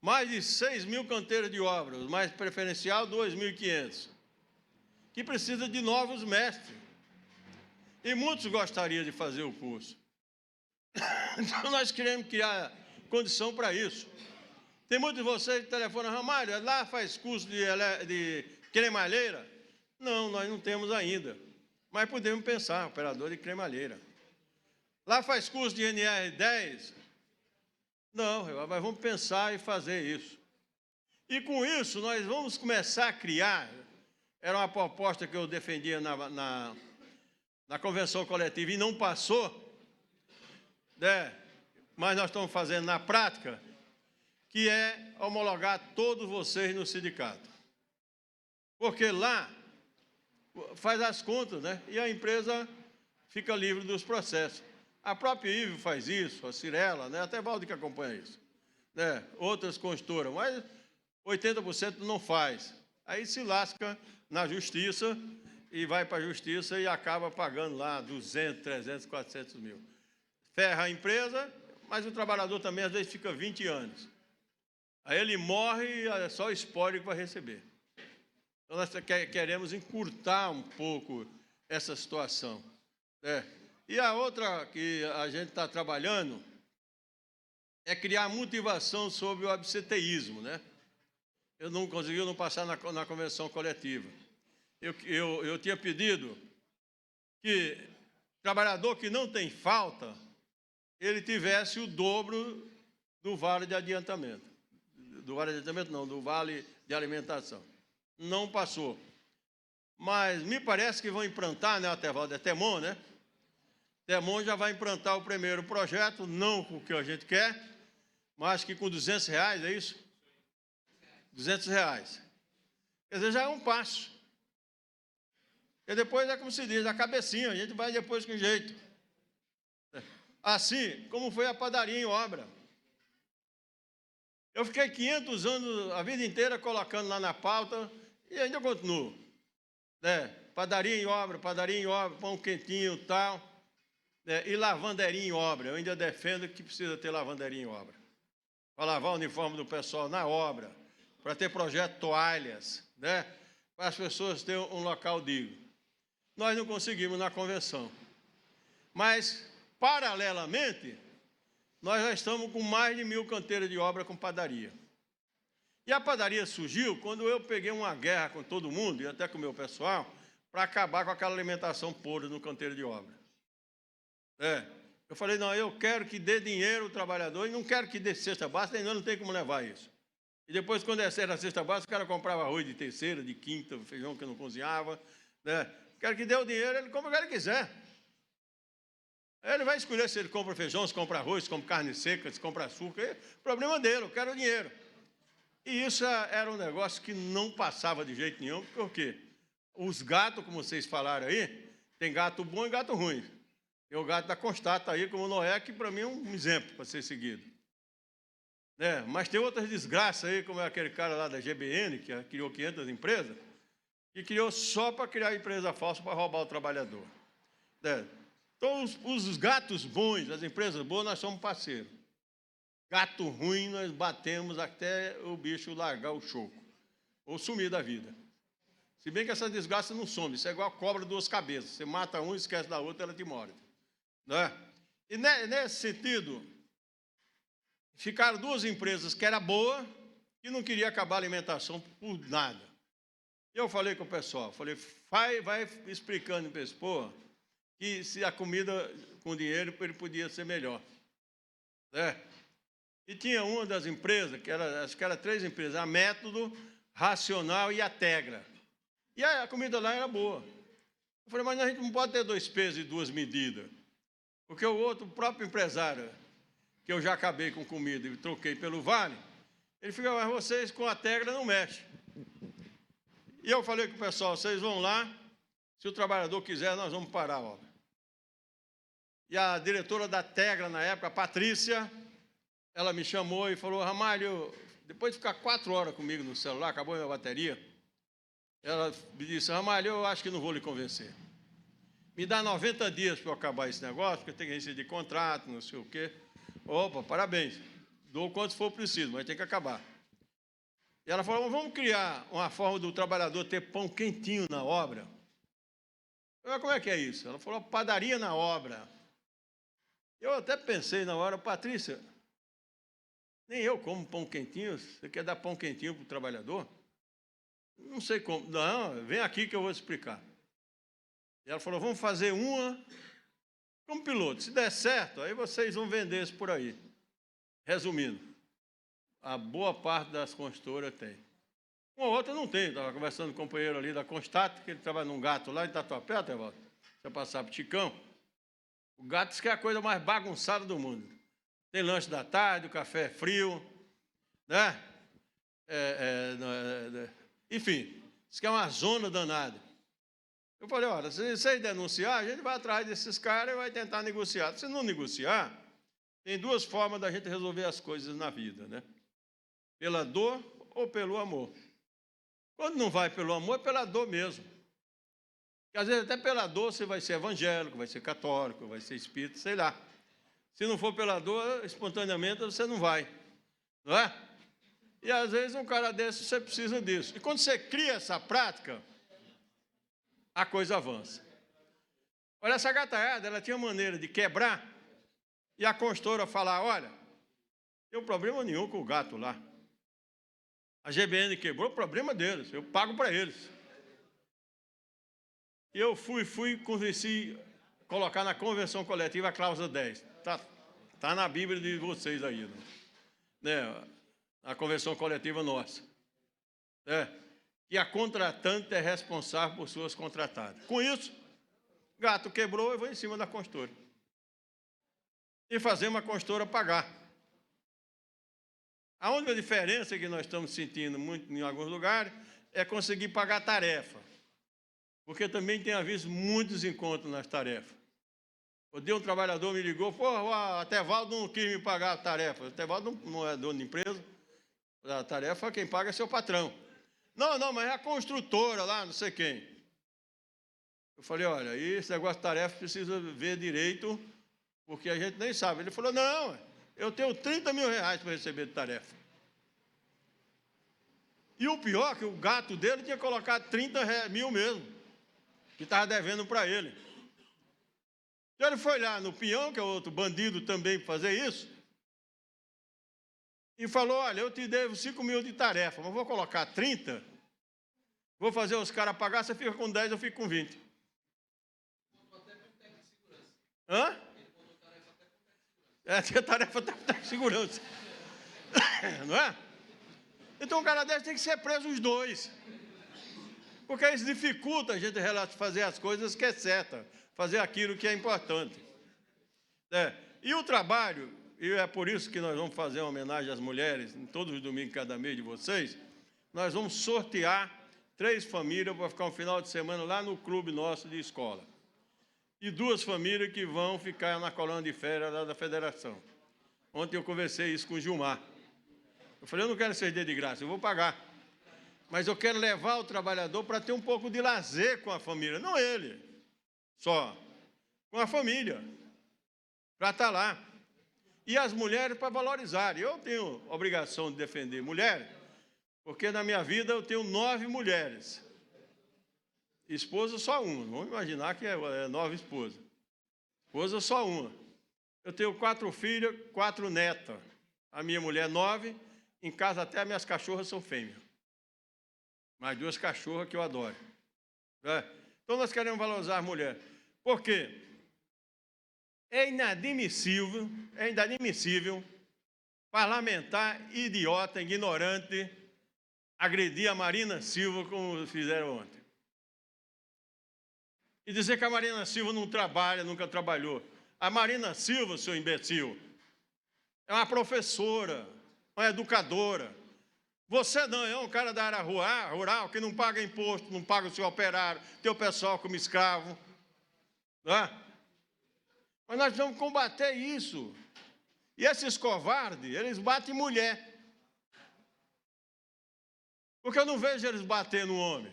mais de 6 mil canteiros de obras, mais preferencial 2.500, que precisa de novos mestres. E muitos gostariam de fazer o curso. Então, nós queremos criar condição para isso. Tem muitos de vocês que telefonam, Ramalho, lá faz curso de cremalheira? Não, nós não temos ainda. Mas podemos pensar, operador de cremalheira. Lá faz curso de NR10? Não, mas vamos pensar e fazer isso. E com isso, nós vamos começar a criar, era uma proposta que eu defendia na convenção coletiva e não passou, mas nós estamos fazendo na prática, que é homologar todos vocês no sindicato. Porque lá faz as contas, né? E a empresa fica livre dos processos. A própria IVE faz isso, a Cirela, né? Até Valde que acompanha isso. Outras consultoras, mas 80% não faz. Aí se lasca na justiça e vai para a justiça e acaba pagando lá 200, 300, 400 mil. Ferra a empresa, mas o trabalhador também às vezes fica 20 anos. Aí ele morre e é só espólio para receber. Então nós queremos encurtar um pouco essa situação. E a outra que a gente está trabalhando é criar motivação sobre o absenteísmo, né? Eu não consegui não passar na convenção coletiva. Eu tinha pedido que o trabalhador que não tem falta, ele tivesse o dobro do vale de adiantamento. Do vale de adiantamento não, do vale de alimentação. Não passou. Mas me parece que vão implantar, né, Atevaldo? É Temon, né? Temon já vai implantar o primeiro projeto, não com o que a gente quer, mas que com R$200, é isso? R$200. Quer dizer, já é um passo. E depois é como se diz, a cabecinha, a gente vai depois com jeito. Assim como foi a padaria em obra. Eu fiquei 500 anos, a vida inteira, colocando lá na pauta, e ainda continuo. Padaria em obra, pão quentinho e tal. E lavanderia em obra. Eu ainda defendo que precisa ter lavanderia em obra. Para lavar o uniforme do pessoal na obra, para ter projeto toalhas, né? Para as pessoas terem um local digno. Nós não conseguimos na convenção. Mas, paralelamente, nós já estamos com mais de 1000 canteiras de obra com padaria. E a padaria surgiu quando eu peguei uma guerra com todo mundo, e até com o meu pessoal, para acabar com aquela alimentação podre no canteiro de obra. Eu falei, não, eu quero que dê dinheiro ao trabalhador e não quero que dê cesta básica, ainda não tem como levar isso. E depois, quando era a cesta básica, o cara comprava arroz de terceira, de quinta, feijão que não cozinhava. Quero que dê o dinheiro, ele compra o que ele quiser. Ele vai escolher se ele compra feijão, se compra arroz, se compra carne seca, se compra açúcar. Problema dele, eu quero o dinheiro. E isso era um negócio que não passava de jeito nenhum, porque os gatos, como vocês falaram aí, tem gato bom e gato ruim. Tem o gato da Constata aí, como o Noé, que para mim é um exemplo para ser seguido. Mas tem outras desgraças aí, como é aquele cara lá da GBN, que criou 500 empresas, que criou só para criar empresa falsa para roubar o trabalhador. Então, os gatos bons, as empresas boas, nós somos parceiros. Gato ruim, nós batemos até o bicho largar o choco, ou sumir da vida. Se bem que essa desgraça não some, isso é igual a cobra de 2 cabeças. Você mata um, esquece da outra, ela te morde. E nesse sentido, ficaram 2 empresas que era boa e não queria acabar a alimentação por nada. E eu falei com o pessoal, vai explicando para esse povo que se a comida com dinheiro ele podia ser melhor. E tinha uma das empresas, acho que era 3 empresas, a Método, Racional e a Tegra. E a comida lá era boa. Eu falei, mas a gente não pode ter 2 pesos e 2 medidas. Porque o próprio empresário, que eu já acabei com comida e troquei pelo Vale, ele fica, mas vocês com a Tegra não mexem. E eu falei com o pessoal, vocês vão lá, se o trabalhador quiser, nós vamos parar a obra. E a diretora da Tegra, na época, a Patrícia, ela me chamou e falou, Ramalho, depois de ficar 4 horas comigo no celular, acabou a minha bateria, ela me disse, Ramalho, eu acho que não vou lhe convencer. Me dá 90 dias para eu acabar esse negócio, porque eu tenho que receber contrato, não sei o quê. Opa, parabéns. Dou quanto for preciso, mas tem que acabar. E ela falou, vamos criar uma forma do trabalhador ter pão quentinho na obra. Eu falei, como é que é isso? Ela falou, padaria na obra. Eu até pensei na hora, Patrícia, nem eu como pão quentinho, você quer dar pão quentinho para o trabalhador? Não sei como. Não, vem aqui que eu vou explicar. E ela falou, vamos fazer uma como piloto. Se der certo, aí vocês vão vender isso por aí. Resumindo, a boa parte das consultoras tem. Uma outra não tem. Estava conversando com um companheiro ali da Constata, que ele trabalha num gato lá em Tatuapé, Tevaldo. Você passar para o Chicão. O gato diz que é a coisa mais bagunçada do mundo. Tem lanche da tarde, o café é frio, né? Enfim, diz que é uma zona danada. Eu falei, olha, se vocês denunciar, a gente vai atrás desses caras e vai tentar negociar. Se não negociar, tem 2 formas da gente resolver as coisas na vida, né? Pela dor ou pelo amor. Quando não vai pelo amor, é pela dor mesmo. Porque, às vezes, até pela dor, você vai ser evangélico, vai ser católico, vai ser espírita, sei lá. Se não for pela dor, espontaneamente, você não vai. Não é? E, às vezes, um cara desse, você precisa disso. E quando você cria essa prática, a coisa avança. Olha, essa gataiada, ela tinha maneira de quebrar e a consultora falar, olha, não tem problema nenhum com o gato lá. A GBN quebrou, problema deles, eu pago para eles. E eu convenci colocar na convenção coletiva a cláusula 10. Tá na Bíblia de vocês aí, né? A convenção coletiva nossa. E a contratante é responsável por suas contratadas. Com isso, gato quebrou, eu vou em cima da consultora. E fazer uma consultora pagar. A única diferença que nós estamos sentindo muito em alguns lugares é conseguir pagar a tarefa. Porque também tem havido muitos encontros nas tarefas. O dia um trabalhador me ligou, a Tevaldo não quis me pagar a tarefa. A Tevaldo não é dono de empresa. A tarefa quem paga é seu patrão. Não, mas é a construtora lá, não sei quem. Eu falei, olha, esse negócio de tarefa precisa ver direito, porque a gente nem sabe. Ele falou, não, eu tenho 30 mil reais para receber de tarefa. E o pior é que o gato dele tinha colocado 30 mil mesmo, que estava devendo para ele. Então ele foi lá no peão, que é outro bandido também, para fazer isso, e falou, olha, eu te devo 5 mil de tarefa, mas vou colocar 30, vou fazer os caras pagar, você fica com 10, eu fico com 20. Hã? Tinha tarefa até com segurança. Não é? Então, um cara desse tem que ser preso os dois. Porque isso dificulta a gente fazer as coisas que é certa, fazer aquilo que é importante. E o trabalho, e é por isso que nós vamos fazer uma homenagem às mulheres, em todos os domingos, cada mês de vocês, nós vamos sortear 3 famílias para ficar um final de semana lá no clube nosso de escola. E 2 famílias que vão ficar na colônia de férias lá da federação. Ontem eu conversei isso com o Gilmar. Eu falei, eu não quero ser de graça, eu vou pagar. Mas eu quero levar o trabalhador para ter um pouco de lazer com a família. Não ele só, com a família, para estar lá. E as mulheres para valorizarem. Eu tenho obrigação de defender mulheres, porque na minha vida eu tenho 9 mulheres. Esposa só uma, vamos imaginar que é 9 esposas. Esposa só uma. Eu tenho 4 filhas, 4 netas. A minha mulher 9, em casa até as minhas cachorras são fêmeas. Mais 2 cachorras que eu adoro. Então nós queremos valorizar a mulher. Por quê? É inadmissível parlamentar idiota, ignorante, agredir a Marina Silva como fizeram ontem. E dizer que a Marina Silva não trabalha, nunca trabalhou. A Marina Silva, seu imbecil, é uma professora, uma educadora. Você não, é um cara da área rural que não paga imposto, não paga o seu operário, teu pessoal como escravo. Não é? Mas nós vamos combater isso. E esses covardes, eles batem mulher. Porque eu não vejo eles bater no homem.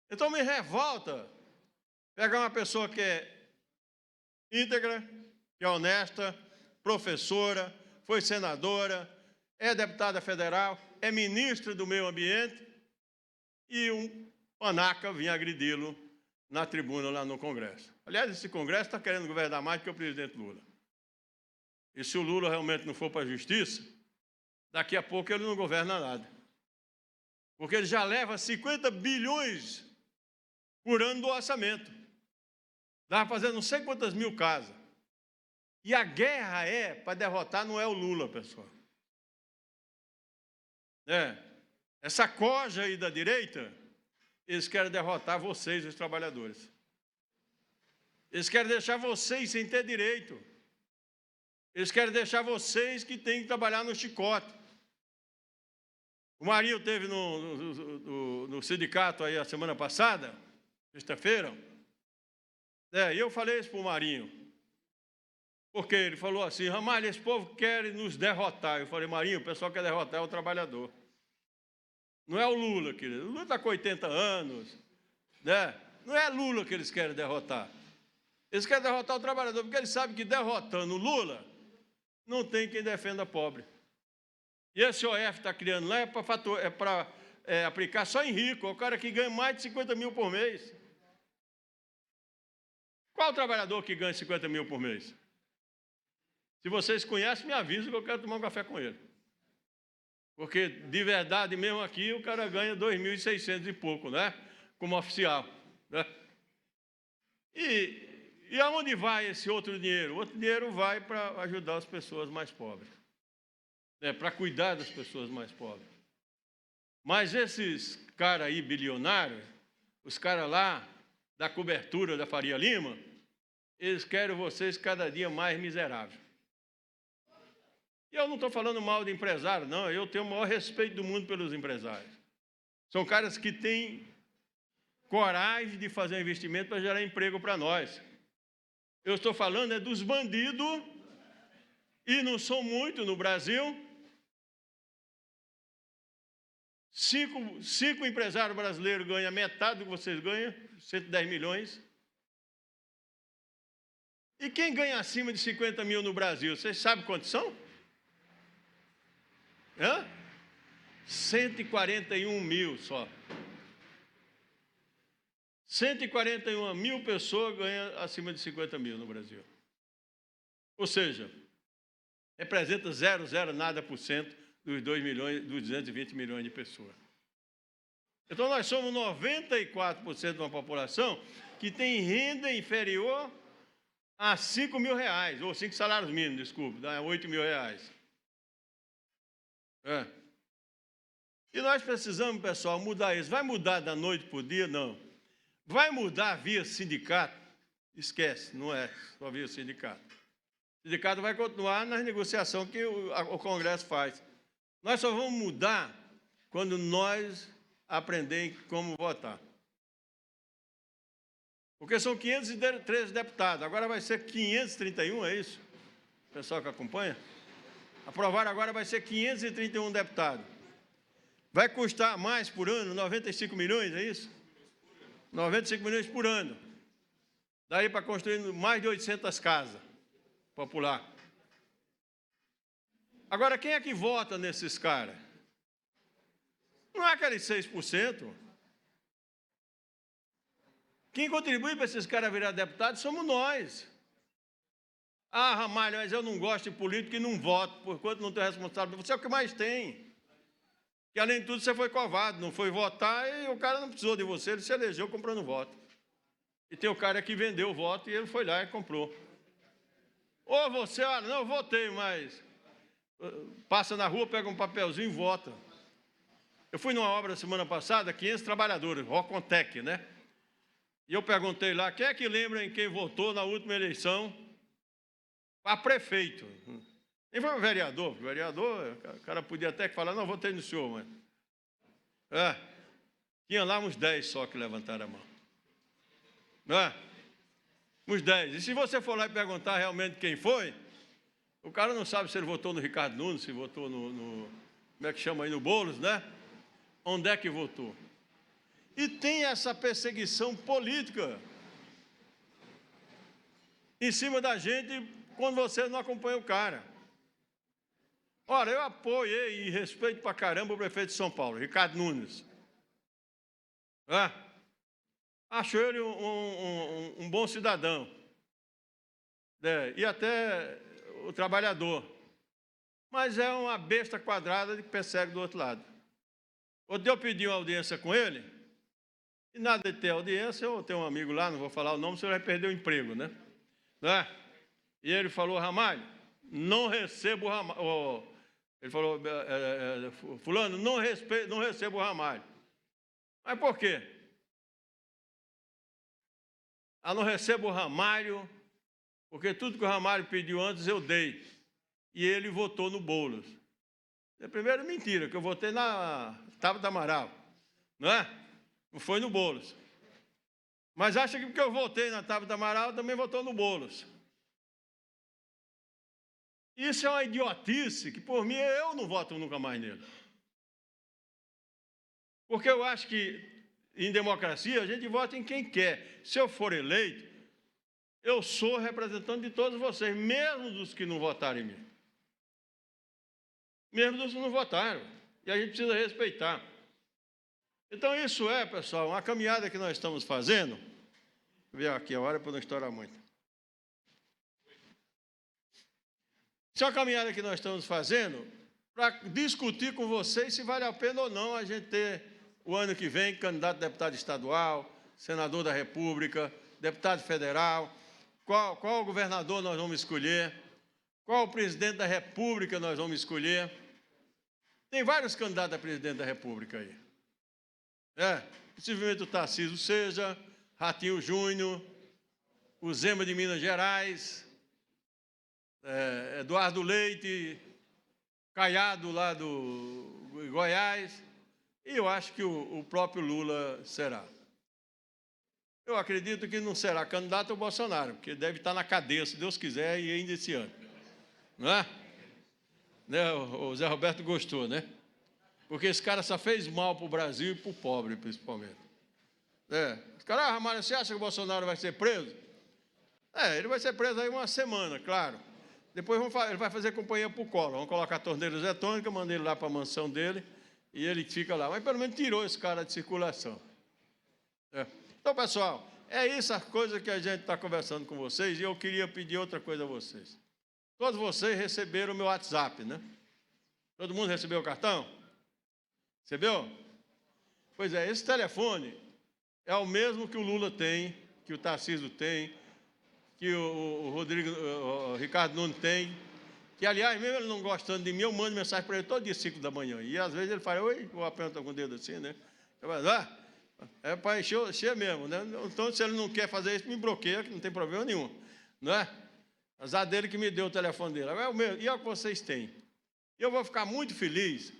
Então me revolta pegar uma pessoa que é íntegra, que é honesta, professora, foi senadora, é deputada federal, é ministra do meio ambiente, e um panaca vinha agredi-lo na tribuna lá no Congresso. Aliás, esse Congresso está querendo governar mais do que o presidente Lula. E se o Lula realmente não for para a justiça, daqui a pouco ele não governa nada. Porque ele já leva 50 bilhões por ano do orçamento. Estava fazendo não sei quantas mil casas. E a guerra para derrotar, não é o Lula, pessoal. Essa coja aí da direita, eles querem derrotar vocês, os trabalhadores. Eles querem deixar vocês sem ter direito. Eles querem deixar vocês que têm que trabalhar no chicote. O Marinho esteve no sindicato aí a semana passada, sexta-feira, e eu falei isso para o Marinho. Porque ele falou assim, Ramalho, esse povo quer nos derrotar. Eu falei, Marinho, o pessoal quer derrotar o trabalhador. Não é o Lula, querido. O Lula está com 80 anos. Não é Lula que eles querem derrotar. Eles querem derrotar o trabalhador, porque eles sabem que derrotando o Lula, não tem quem defenda pobre. E esse OF está criando lá é para aplicar só em rico, é o cara que ganha mais de 50 mil por mês. Qual o trabalhador que ganha 50 mil por mês? Se vocês conhecem, me avisam que eu quero tomar um café com ele. Porque, de verdade, mesmo aqui, o cara ganha 2.600 e pouco, né? Como oficial. Né? E aonde vai esse outro dinheiro? O outro dinheiro vai para ajudar as pessoas mais pobres. Para cuidar das pessoas mais pobres. Mas esses caras aí, bilionários, os caras lá da cobertura da Faria Lima, eles querem vocês cada dia mais miseráveis. E eu não estou falando mal de empresário, não. Eu tenho o maior respeito do mundo pelos empresários. São caras que têm coragem de fazer investimento para gerar emprego para nós. Eu estou falando dos bandidos, e não são muitos no Brasil. 5 empresários brasileiros ganham metade do que vocês ganham, 110 milhões. E quem ganha acima de 50 mil no Brasil, vocês sabem quantos são? 141 mil só. 141 mil pessoas ganham acima de 50 mil no Brasil. Ou seja, representa 0,0 nada por cento dos 220 milhões de pessoas. Então, nós somos 94% de uma população que tem renda inferior a 5 mil reais, ou 5 salários mínimos, desculpe, dá 8 mil reais. E nós precisamos, pessoal, mudar isso. Vai mudar da noite para o dia? Não. Vai mudar via sindicato? Esquece, não é só via sindicato. O sindicato vai continuar nas negociações que o Congresso faz. Nós só vamos mudar quando nós aprender como votar. Porque são 513 deputados, agora vai ser 531, é isso? O pessoal que acompanha? Aprovar agora vai ser 531 deputados. Vai custar mais por ano, 95 milhões, é isso? 95 milhões por ano. Daí para construir mais de 800 casas popular. Agora, quem é que vota nesses caras? Não é aqueles 6%. Quem contribui para esses caras virar deputados somos nós. Ah, Ramalho, mas eu não gosto de político e não voto, porquanto não tenho responsabilidade. Você é o que mais tem. Que, além de tudo, você foi covarde, não foi votar e o cara não precisou de você, ele se elegeu comprando voto. E tem o cara que vendeu o voto e ele foi lá e comprou. Ou você, não, eu votei, mas passa na rua, pega um papelzinho e vota. Eu fui numa obra semana passada, 500 trabalhadores, Rocontec, né? E eu perguntei lá, quem é que lembra em quem votou na última eleição para prefeito? Nem foi o vereador, o cara podia até falar, não, votei no senhor, mas... tinha lá uns 10 só que levantaram a mão. Uns 10. E se você for lá e perguntar realmente quem foi, o cara não sabe se ele votou no Ricardo Nunes, se votou no como é que chama aí, no Boulos, né? Onde é que votou? E tem essa perseguição política em cima da gente quando você não acompanha o cara. Ora, eu apoiei e respeito pra caramba o prefeito de São Paulo, Ricardo Nunes. Acho ele um bom cidadão. E até o trabalhador. Mas é uma besta quadrada que persegue do outro lado. Outro dia eu pedi uma audiência com ele, e nada de ter audiência, eu tenho um amigo lá, não vou falar o nome, senão vai perder o emprego, né? E ele falou, Ramalho, não recebo o Ramalho. Ele falou, fulano, não recebo o Ramalho. Mas por quê? Não recebo o Ramalho, porque tudo que o Ramalho pediu antes eu dei. E ele votou no Boulos. Primeiro, mentira, que eu votei na Tabata Amaral, não é? Não foi no Boulos. Mas acha que porque eu votei na Tabata Amaral, também votou no Boulos. Isso é uma idiotice que, por mim, eu não voto nunca mais nele. Porque eu acho que, em democracia, a gente vota em quem quer. Se eu for eleito, eu sou representante de todos vocês, mesmo dos que não votaram em mim. Mesmo dos que não votaram. E a gente precisa respeitar. Então, isso é, pessoal, uma caminhada que nós estamos fazendo. Vou ver aqui a hora para não estourar muito. Isso é uma caminhada que nós estamos fazendo para discutir com vocês se vale a pena ou não a gente ter, o ano que vem, candidato a deputado estadual, senador da República, deputado federal, qual governador nós vamos escolher, qual o presidente da República nós vamos escolher. Tem vários candidatos a presidente da República aí. Possivelmente o Tarcísio seja, Ratinho Júnior, o Zema de Minas Gerais, Eduardo Leite, Caiado lá do Goiás, e eu acho que o próprio Lula será. Eu acredito que não será candidato ao Bolsonaro, porque deve estar na cadeia, se Deus quiser, e ainda esse ano. Não é? O Zé Roberto gostou, né? Porque esse cara só fez mal para o Brasil e para o pobre, principalmente. Os caras, Ramalho, você acha que o Bolsonaro vai ser preso? Ele vai ser preso aí uma semana, claro. Depois ele vai fazer companhia para o Collor. Vamos colocar a torneira eletrônica, mandei ele lá para a mansão dele, e ele fica lá. Mas pelo menos tirou esse cara de circulação. Então, pessoal, é isso a coisa que a gente está conversando com vocês, e eu queria pedir outra coisa a vocês. Todos vocês receberam o meu WhatsApp, né? Todo mundo recebeu o cartão? Recebeu? Pois é, esse telefone é o mesmo que o Lula tem, que o Tarcísio tem, que o Ricardo Nunes tem, que, aliás, mesmo ele não gostando de mim, eu mando mensagem para ele todo dia, 5 da manhã. E, às vezes, ele fala, oi, eu aperto com o dedo assim, né? Eu falo, é para encher mesmo, né? Então, se ele não quer fazer isso, me bloqueia, que não tem problema nenhum, não é? Azar dele que me deu o telefone dele. Agora é o meu, e é o que vocês têm. Eu vou ficar muito feliz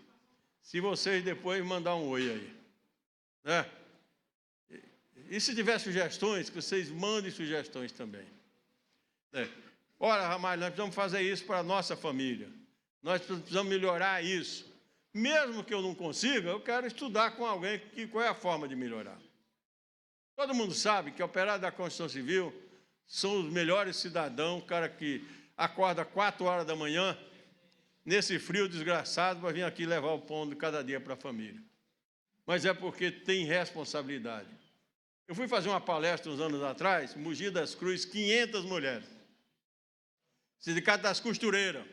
se vocês depois mandar um oi aí, né? E se tiver sugestões, que vocês mandem sugestões também. Ora, Ramalho, nós precisamos fazer isso para a nossa família. Nós precisamos melhorar isso. Mesmo que eu não consiga, eu quero estudar com alguém qual é a forma de melhorar. Todo mundo sabe que operários da construção civil são os melhores cidadãos, o cara que acorda 4 horas da manhã, nesse frio desgraçado, para vir aqui levar o pão de cada dia para a família. Mas é porque tem responsabilidade. Eu fui fazer uma palestra uns anos atrás, Mogi das Cruzes, 500 mulheres. Sindicato das Costureiras.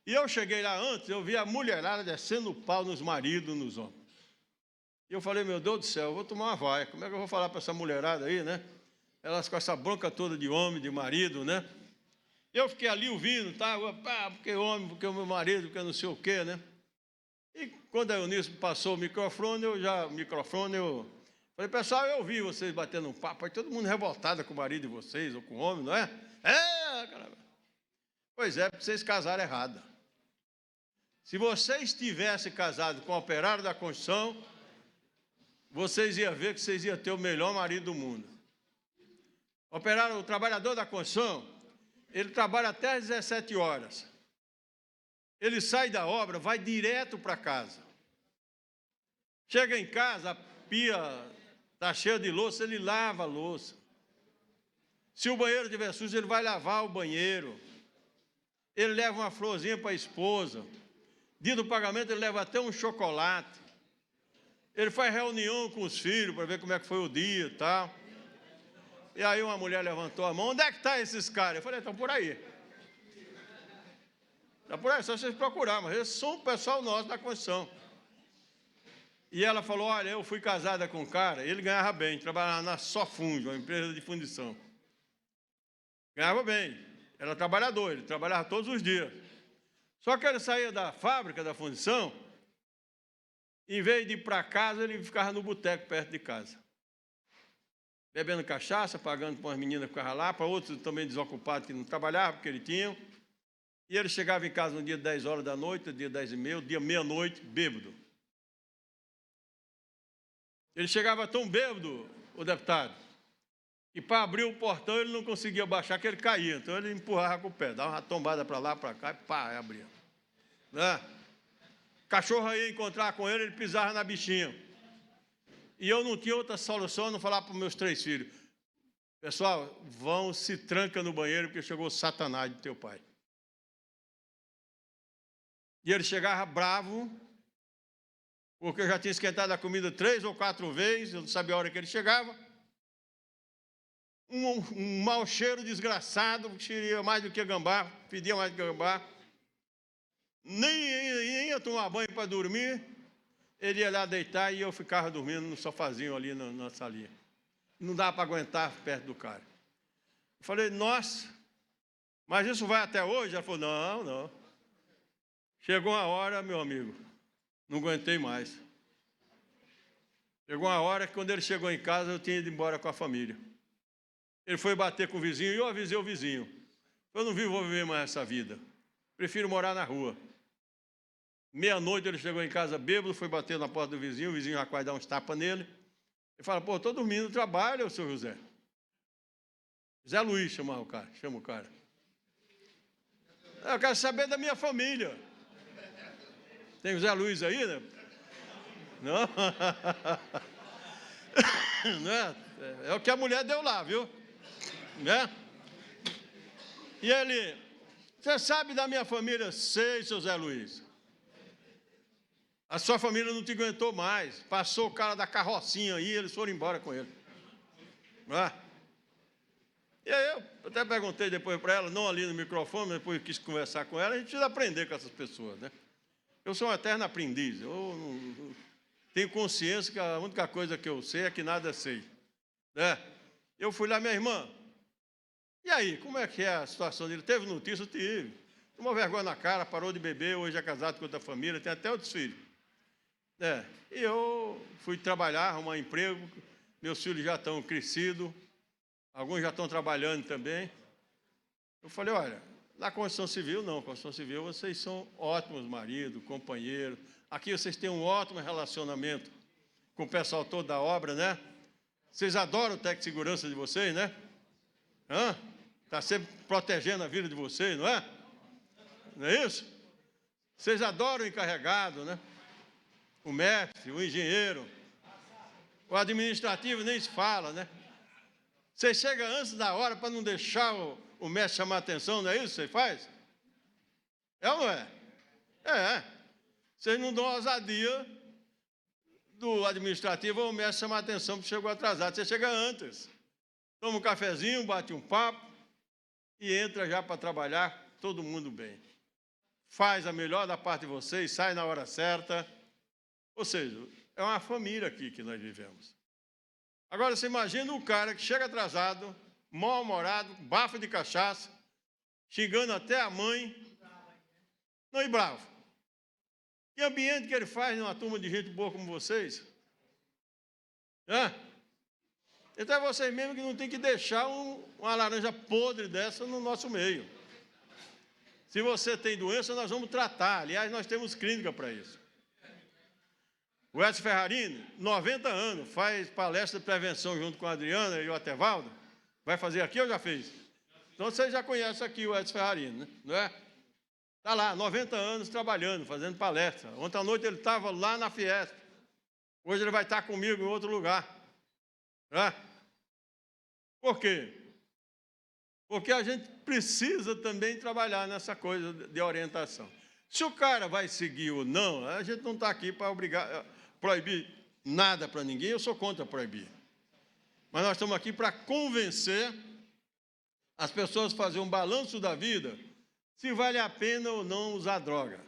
E eu cheguei lá antes, eu vi a mulherada descendo o pau nos maridos, nos homens. E eu falei, meu Deus do céu, eu vou tomar uma vaia. Como é que eu vou falar para essa mulherada aí, né? Elas com essa bronca toda de homem, de marido, né? Eu fiquei ali ouvindo, tá? Porque homem, porque o meu marido, porque não sei o quê, né? E quando a Eunice passou o microfone, eu falei, pessoal, eu ouvi vocês batendo um papo, aí todo mundo revoltado com o marido de vocês, ou com o homem, não é? Caramba. Pois é, porque vocês casaram errado. Se vocês tivessem casado com o operário da construção, vocês iam ver que vocês iam ter o melhor marido do mundo. O trabalhador da construção, ele trabalha até às 17 horas. Ele sai da obra, vai direto para casa. Chega em casa, a pia está cheia de louça, ele lava a louça. Se o banheiro estiver sujo, ele vai lavar o banheiro. Ele leva uma florzinha para a esposa. Dia do pagamento, ele leva até um chocolate. Ele faz reunião com os filhos para ver como é que foi o dia e tal. E aí uma mulher levantou a mão, onde é que estão esses caras? Eu falei, estão por aí. Estão por aí, só vocês procurar, mas eles são o pessoal nosso da construção. E ela falou, olha, eu fui casada com um cara, ele ganhava bem, trabalhava na Sofundo, uma empresa de fundição. Ganhava bem, era trabalhador, ele trabalhava todos os dias. Só que ele saía da fábrica, da fundição, em vez de ir para casa, ele ficava no boteco perto de casa. Bebendo cachaça, pagando para umas meninas que ficavam lá, para outros também desocupados que não trabalhavam, porque ele tinha. E ele chegava em casa no dia 10 horas da noite, dia 10h30, dia meia-noite, bêbado. Ele chegava tão bêbado, o deputado, que para abrir o portão ele não conseguia baixar, que ele caía. Então ele empurrava com o pé, dava uma tombada para lá, para cá, e pá, abria. Né? Cachorro ia encontrar com ele, ele pisava na bichinha. E eu não tinha outra solução, eu não falar para os meus 3 filhos. Pessoal, vão, se tranca no banheiro, porque chegou o Satanás de teu pai. E ele chegava bravo, porque eu já tinha esquentado a comida 3 ou 4 vezes, eu não sabia a hora que ele chegava. Um mau cheiro desgraçado, cheiria mais do que gambá, pedia mais do que gambá. Nem ia tomar banho para dormir. Ele ia lá deitar e eu ficava dormindo no sofazinho ali na salinha. Não dava para aguentar perto do cara. Eu falei, nossa, mas isso vai até hoje? Ela falou, não. Chegou uma hora, meu amigo, não aguentei mais. Chegou uma hora que quando ele chegou em casa, eu tinha ido embora com a família. Ele foi bater com o vizinho e eu avisei o vizinho. Eu não vou viver mais essa vida. Prefiro morar na rua. Meia-noite ele chegou em casa bêbado, foi bater na porta do vizinho, o vizinho já quase dá uns tapas nele. Ele fala, pô, estou dormindo, trabalha, seu José. Zé Luiz chama o cara. Eu quero saber da minha família. Tem o Zé Luiz aí, né? Não? Não é o que a mulher deu lá, viu? Né? E ele, você sabe da minha família? Sei, seu Zé Luiz. A sua família não te aguentou mais. Passou o cara da carrocinha aí, eles foram embora com ele. Não é? E aí eu até perguntei depois para ela, não ali no microfone, mas depois eu quis conversar com ela, a gente precisa aprender com essas pessoas, né? Eu sou um eterno aprendiz, eu não tenho consciência que a única coisa que eu sei é que nada sei, né? Eu fui lá, minha irmã, e aí, como é que é a situação dele? Teve notícia? Tive. Tomou vergonha na cara, parou de beber, hoje é casado com outra família, tem até outros filhos. E eu fui trabalhar, arrumar emprego, meus filhos já estão crescidos, alguns já estão trabalhando também. Eu falei, olha, na Constituição Civil, não, Constituição Civil, vocês são ótimos maridos, companheiros, aqui vocês têm um ótimo relacionamento com o pessoal todo da obra, né? Vocês adoram o técnico de segurança de vocês, né? Está sempre protegendo a vida de vocês, não é? Não é isso? Vocês adoram o encarregado, né? O mestre, o engenheiro, o administrativo nem se fala, né? Você chega antes da hora para não deixar o mestre chamar a atenção, não é isso que você faz? É ou não é? É. Vocês não dão ousadia do administrativo ou o mestre chamar a atenção porque chegou atrasado. Você chega antes, toma um cafezinho, bate um papo e entra já para trabalhar, todo mundo bem. Faz a melhor da parte de vocês, sai na hora certa. Ou seja, é uma família aqui que nós vivemos. Agora, você imagina um cara que chega atrasado, mal-humorado, bafo de cachaça, xingando até a mãe, não, e bravo. Que ambiente que ele faz numa turma de gente boa como vocês? Então é vocês mesmos que não tem que deixar uma laranja podre dessa no nosso meio. Se você tem doença, nós vamos tratar. Aliás, nós temos clínica para isso. O Edson Ferrarini, 90 anos, faz palestra de prevenção junto com a Adriana e o Atevaldo. Vai fazer aqui ou já fez? Então vocês já conhecem aqui o Edson Ferrarini, né? Não é? Está lá, 90 anos trabalhando, fazendo palestra. Ontem à noite ele estava lá na Fiesp. Hoje ele vai estar comigo em outro lugar. Por quê? Porque a gente precisa também trabalhar nessa coisa de orientação. Se o cara vai seguir ou não, a gente não está aqui para proibir nada para ninguém, eu sou contra proibir. Mas nós estamos aqui para convencer as pessoas a fazer um balanço da vida, se vale a pena ou não usar droga.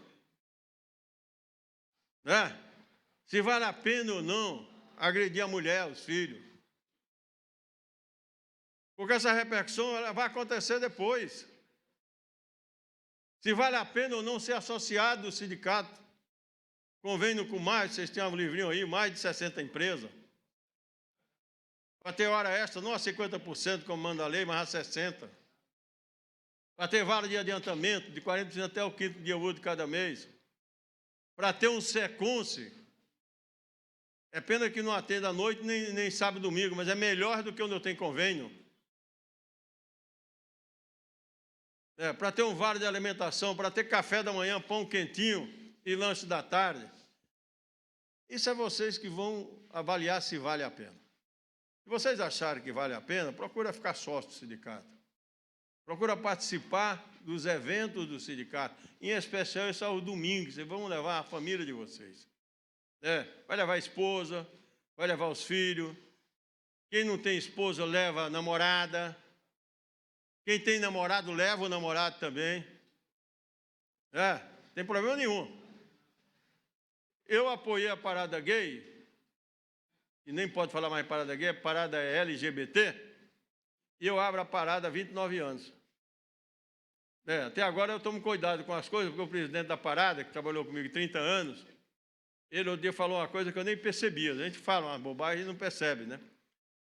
Se vale a pena ou não agredir a mulher, os filhos. Porque essa repercussão ela vai acontecer depois. Se vale a pena ou não ser associado do sindicato. Convênio com mais, vocês têm um livrinho aí, mais de 60 empresas. Para ter hora extra, não a 50%, como manda a lei, mas a 60%. Para ter vale de adiantamento, de 40% até o 5º dia útil de cada mês. Para ter um SECONSE. É pena que não atenda à noite, nem sábado e domingo, mas é melhor do que onde eu tenho convênio. Para ter um vale de alimentação, para ter café da manhã, pão quentinho e lanche da tarde. Isso é vocês que vão avaliar se vale a pena. Se vocês acharem que vale a pena, procura ficar sócio do sindicato. Procura participar dos eventos do sindicato. Em especial, isso é o domingo, vocês vão levar a família de vocês. Vai levar a esposa, vai levar os filhos. Quem não tem esposa, leva a namorada. Quem tem namorado, leva o namorado também. Não tem problema nenhum. Eu apoiei a parada gay, e nem pode falar mais parada gay, a parada é LGBT, e eu abro a parada há 29 anos. Até agora eu tomo cuidado com as coisas, porque o presidente da parada, que trabalhou comigo 30 anos, ele outro dia falou uma coisa que eu nem percebia. A gente fala uma bobagem e não percebe, né?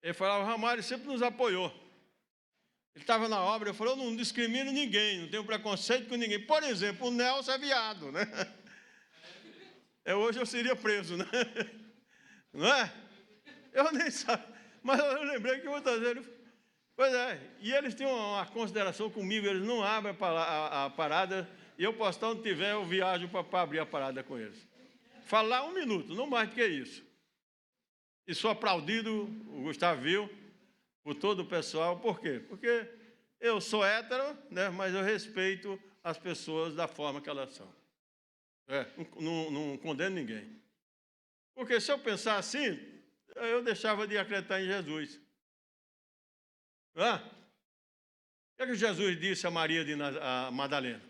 Ele falava, o Ramalho sempre nos apoiou. Ele estava na obra, eu falei, eu não discrimino ninguém, não tenho preconceito com ninguém. Por exemplo, o Nelson é viado, né? Hoje eu seria preso, né? Não é? Eu nem sabia, mas eu lembrei que muitas vezes... Pois é, e eles têm uma consideração comigo, eles não abrem a parada, e eu posso estar onde tiver, eu viajo para abrir a parada com eles. Falar 1 minuto, não mais do que isso. E sou aplaudido, o Gustavo viu, por todo o pessoal. Por quê? Porque eu sou hétero, né, mas eu respeito as pessoas da forma que elas são. Não condeno ninguém. Porque se eu pensar assim, eu deixava de acreditar em Jesus. O que é que Jesus disse a Maria de a Madalena?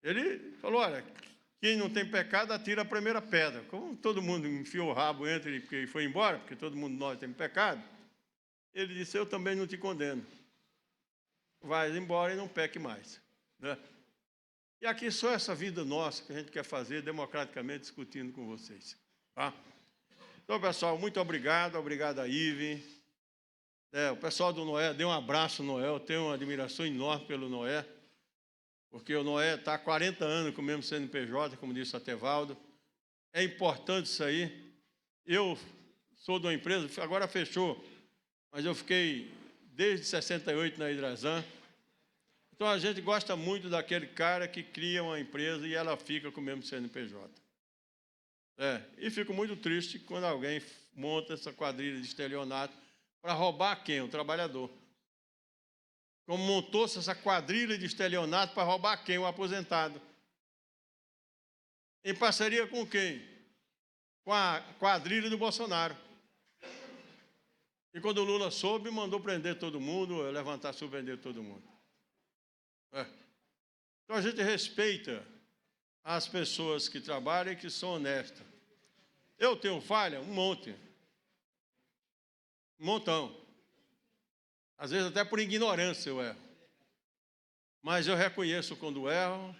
Ele falou, olha, quem não tem pecado, atira a primeira pedra. Como todo mundo enfiou o rabo entre porque ele foi embora, porque todo mundo nós temos pecado, ele disse, eu também não te condeno. Vai embora e não peque mais. Né? E aqui só essa vida nossa que a gente quer fazer democraticamente, discutindo com vocês. Tá? Então, pessoal, muito obrigado. Obrigado a Ive. O pessoal do Noé, dê um abraço no Noé. Eu tenho uma admiração enorme pelo Noé, porque o Noé está há 40 anos com o mesmo CNPJ, como disse o Atevaldo. É importante isso aí. Eu sou de uma empresa, agora fechou, mas eu fiquei desde 68 na Hidrazan. Então, a gente gosta muito daquele cara que cria uma empresa e ela fica com o mesmo CNPJ. E fico muito triste quando alguém monta essa quadrilha de estelionato para roubar quem? O trabalhador. Como montou-se essa quadrilha de estelionato para roubar quem? O aposentado. Em parceria com quem? Com a quadrilha do Bolsonaro. E quando o Lula soube, mandou prender todo mundo, levantar, surpreender todo mundo. Então a gente respeita as pessoas que trabalham e que são honestas. Eu tenho falha? Um monte. Um montão. Às vezes até por ignorância eu erro. Mas eu reconheço quando erro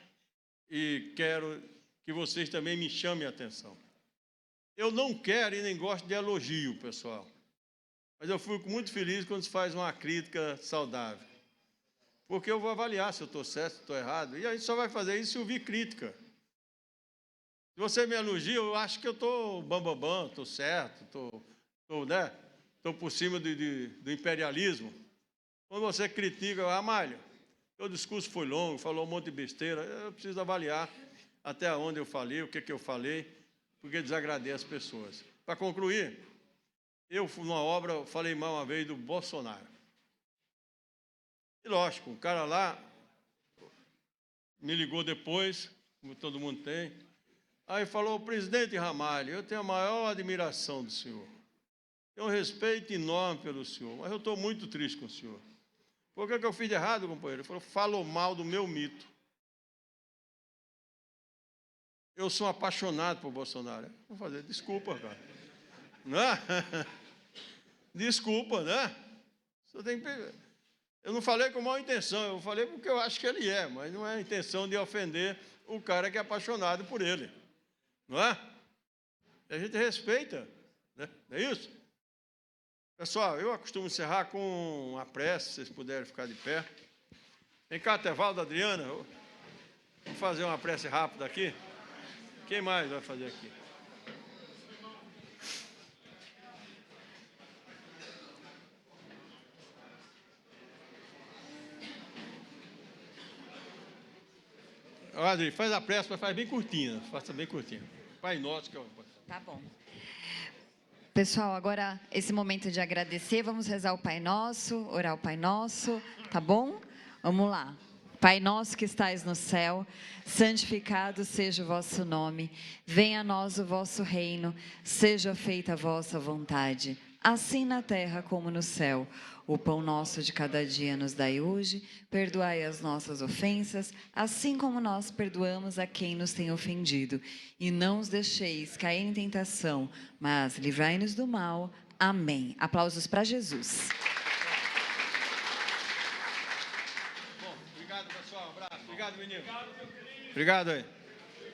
e quero que vocês também me chamem a atenção. Eu não quero e nem gosto de elogio, pessoal. Mas eu fico muito feliz quando se faz uma crítica saudável. Porque eu vou avaliar se eu estou certo, se estou errado. E a gente só vai fazer isso se ouvir crítica. Se você me elogia, eu acho que eu estou bambambam, estou certo, estou por cima do imperialismo. Quando você critica, Ramalho, o discurso foi longo, falou um monte de besteira, eu preciso avaliar até onde eu falei, o que eu falei, porque desagradei as pessoas. Para concluir, eu, numa obra, falei mal uma vez do Bolsonaro. E, lógico, o cara lá me ligou depois, como todo mundo tem, aí falou, presidente Ramalho, eu tenho a maior admiração do senhor, tenho um respeito enorme pelo senhor, mas eu estou muito triste com o senhor. Por que eu fiz de errado, companheiro? Ele falou, falou mal do meu mito. Eu sou apaixonado por Bolsonaro. Vou fazer, desculpa, cara. Não é? Desculpa, né? Você tem que... Eu não falei com má intenção, eu falei porque eu acho que ele é, mas não é a intenção de ofender o cara que é apaixonado por ele. Não é? E a gente respeita, né? Não é isso? Pessoal, eu costumo encerrar com uma prece, se vocês puderem ficar de pé. Vem cá, Atevaldo, Adriana, vamos fazer uma prece rápida aqui. Quem mais vai fazer aqui? Adri, faz a prece, mas faz bem curtinha. Faça bem curtinha. Pai Nosso, que é o... Tá bom. Pessoal, agora esse momento de agradecer, vamos rezar o Pai Nosso, orar o Pai Nosso, tá bom? Vamos lá. Pai nosso que estais no céu, santificado seja o vosso nome. Venha a nós o vosso reino, seja feita a vossa vontade, assim na terra como no céu. O pão nosso de cada dia nos dai hoje, perdoai as nossas ofensas, assim como nós perdoamos a quem nos tem ofendido. E não os deixeis cair em tentação, mas livrai-nos do mal. Amém. Aplausos para Jesus. Bom, obrigado, pessoal. Um abraço. Obrigado, menino. Obrigado aí.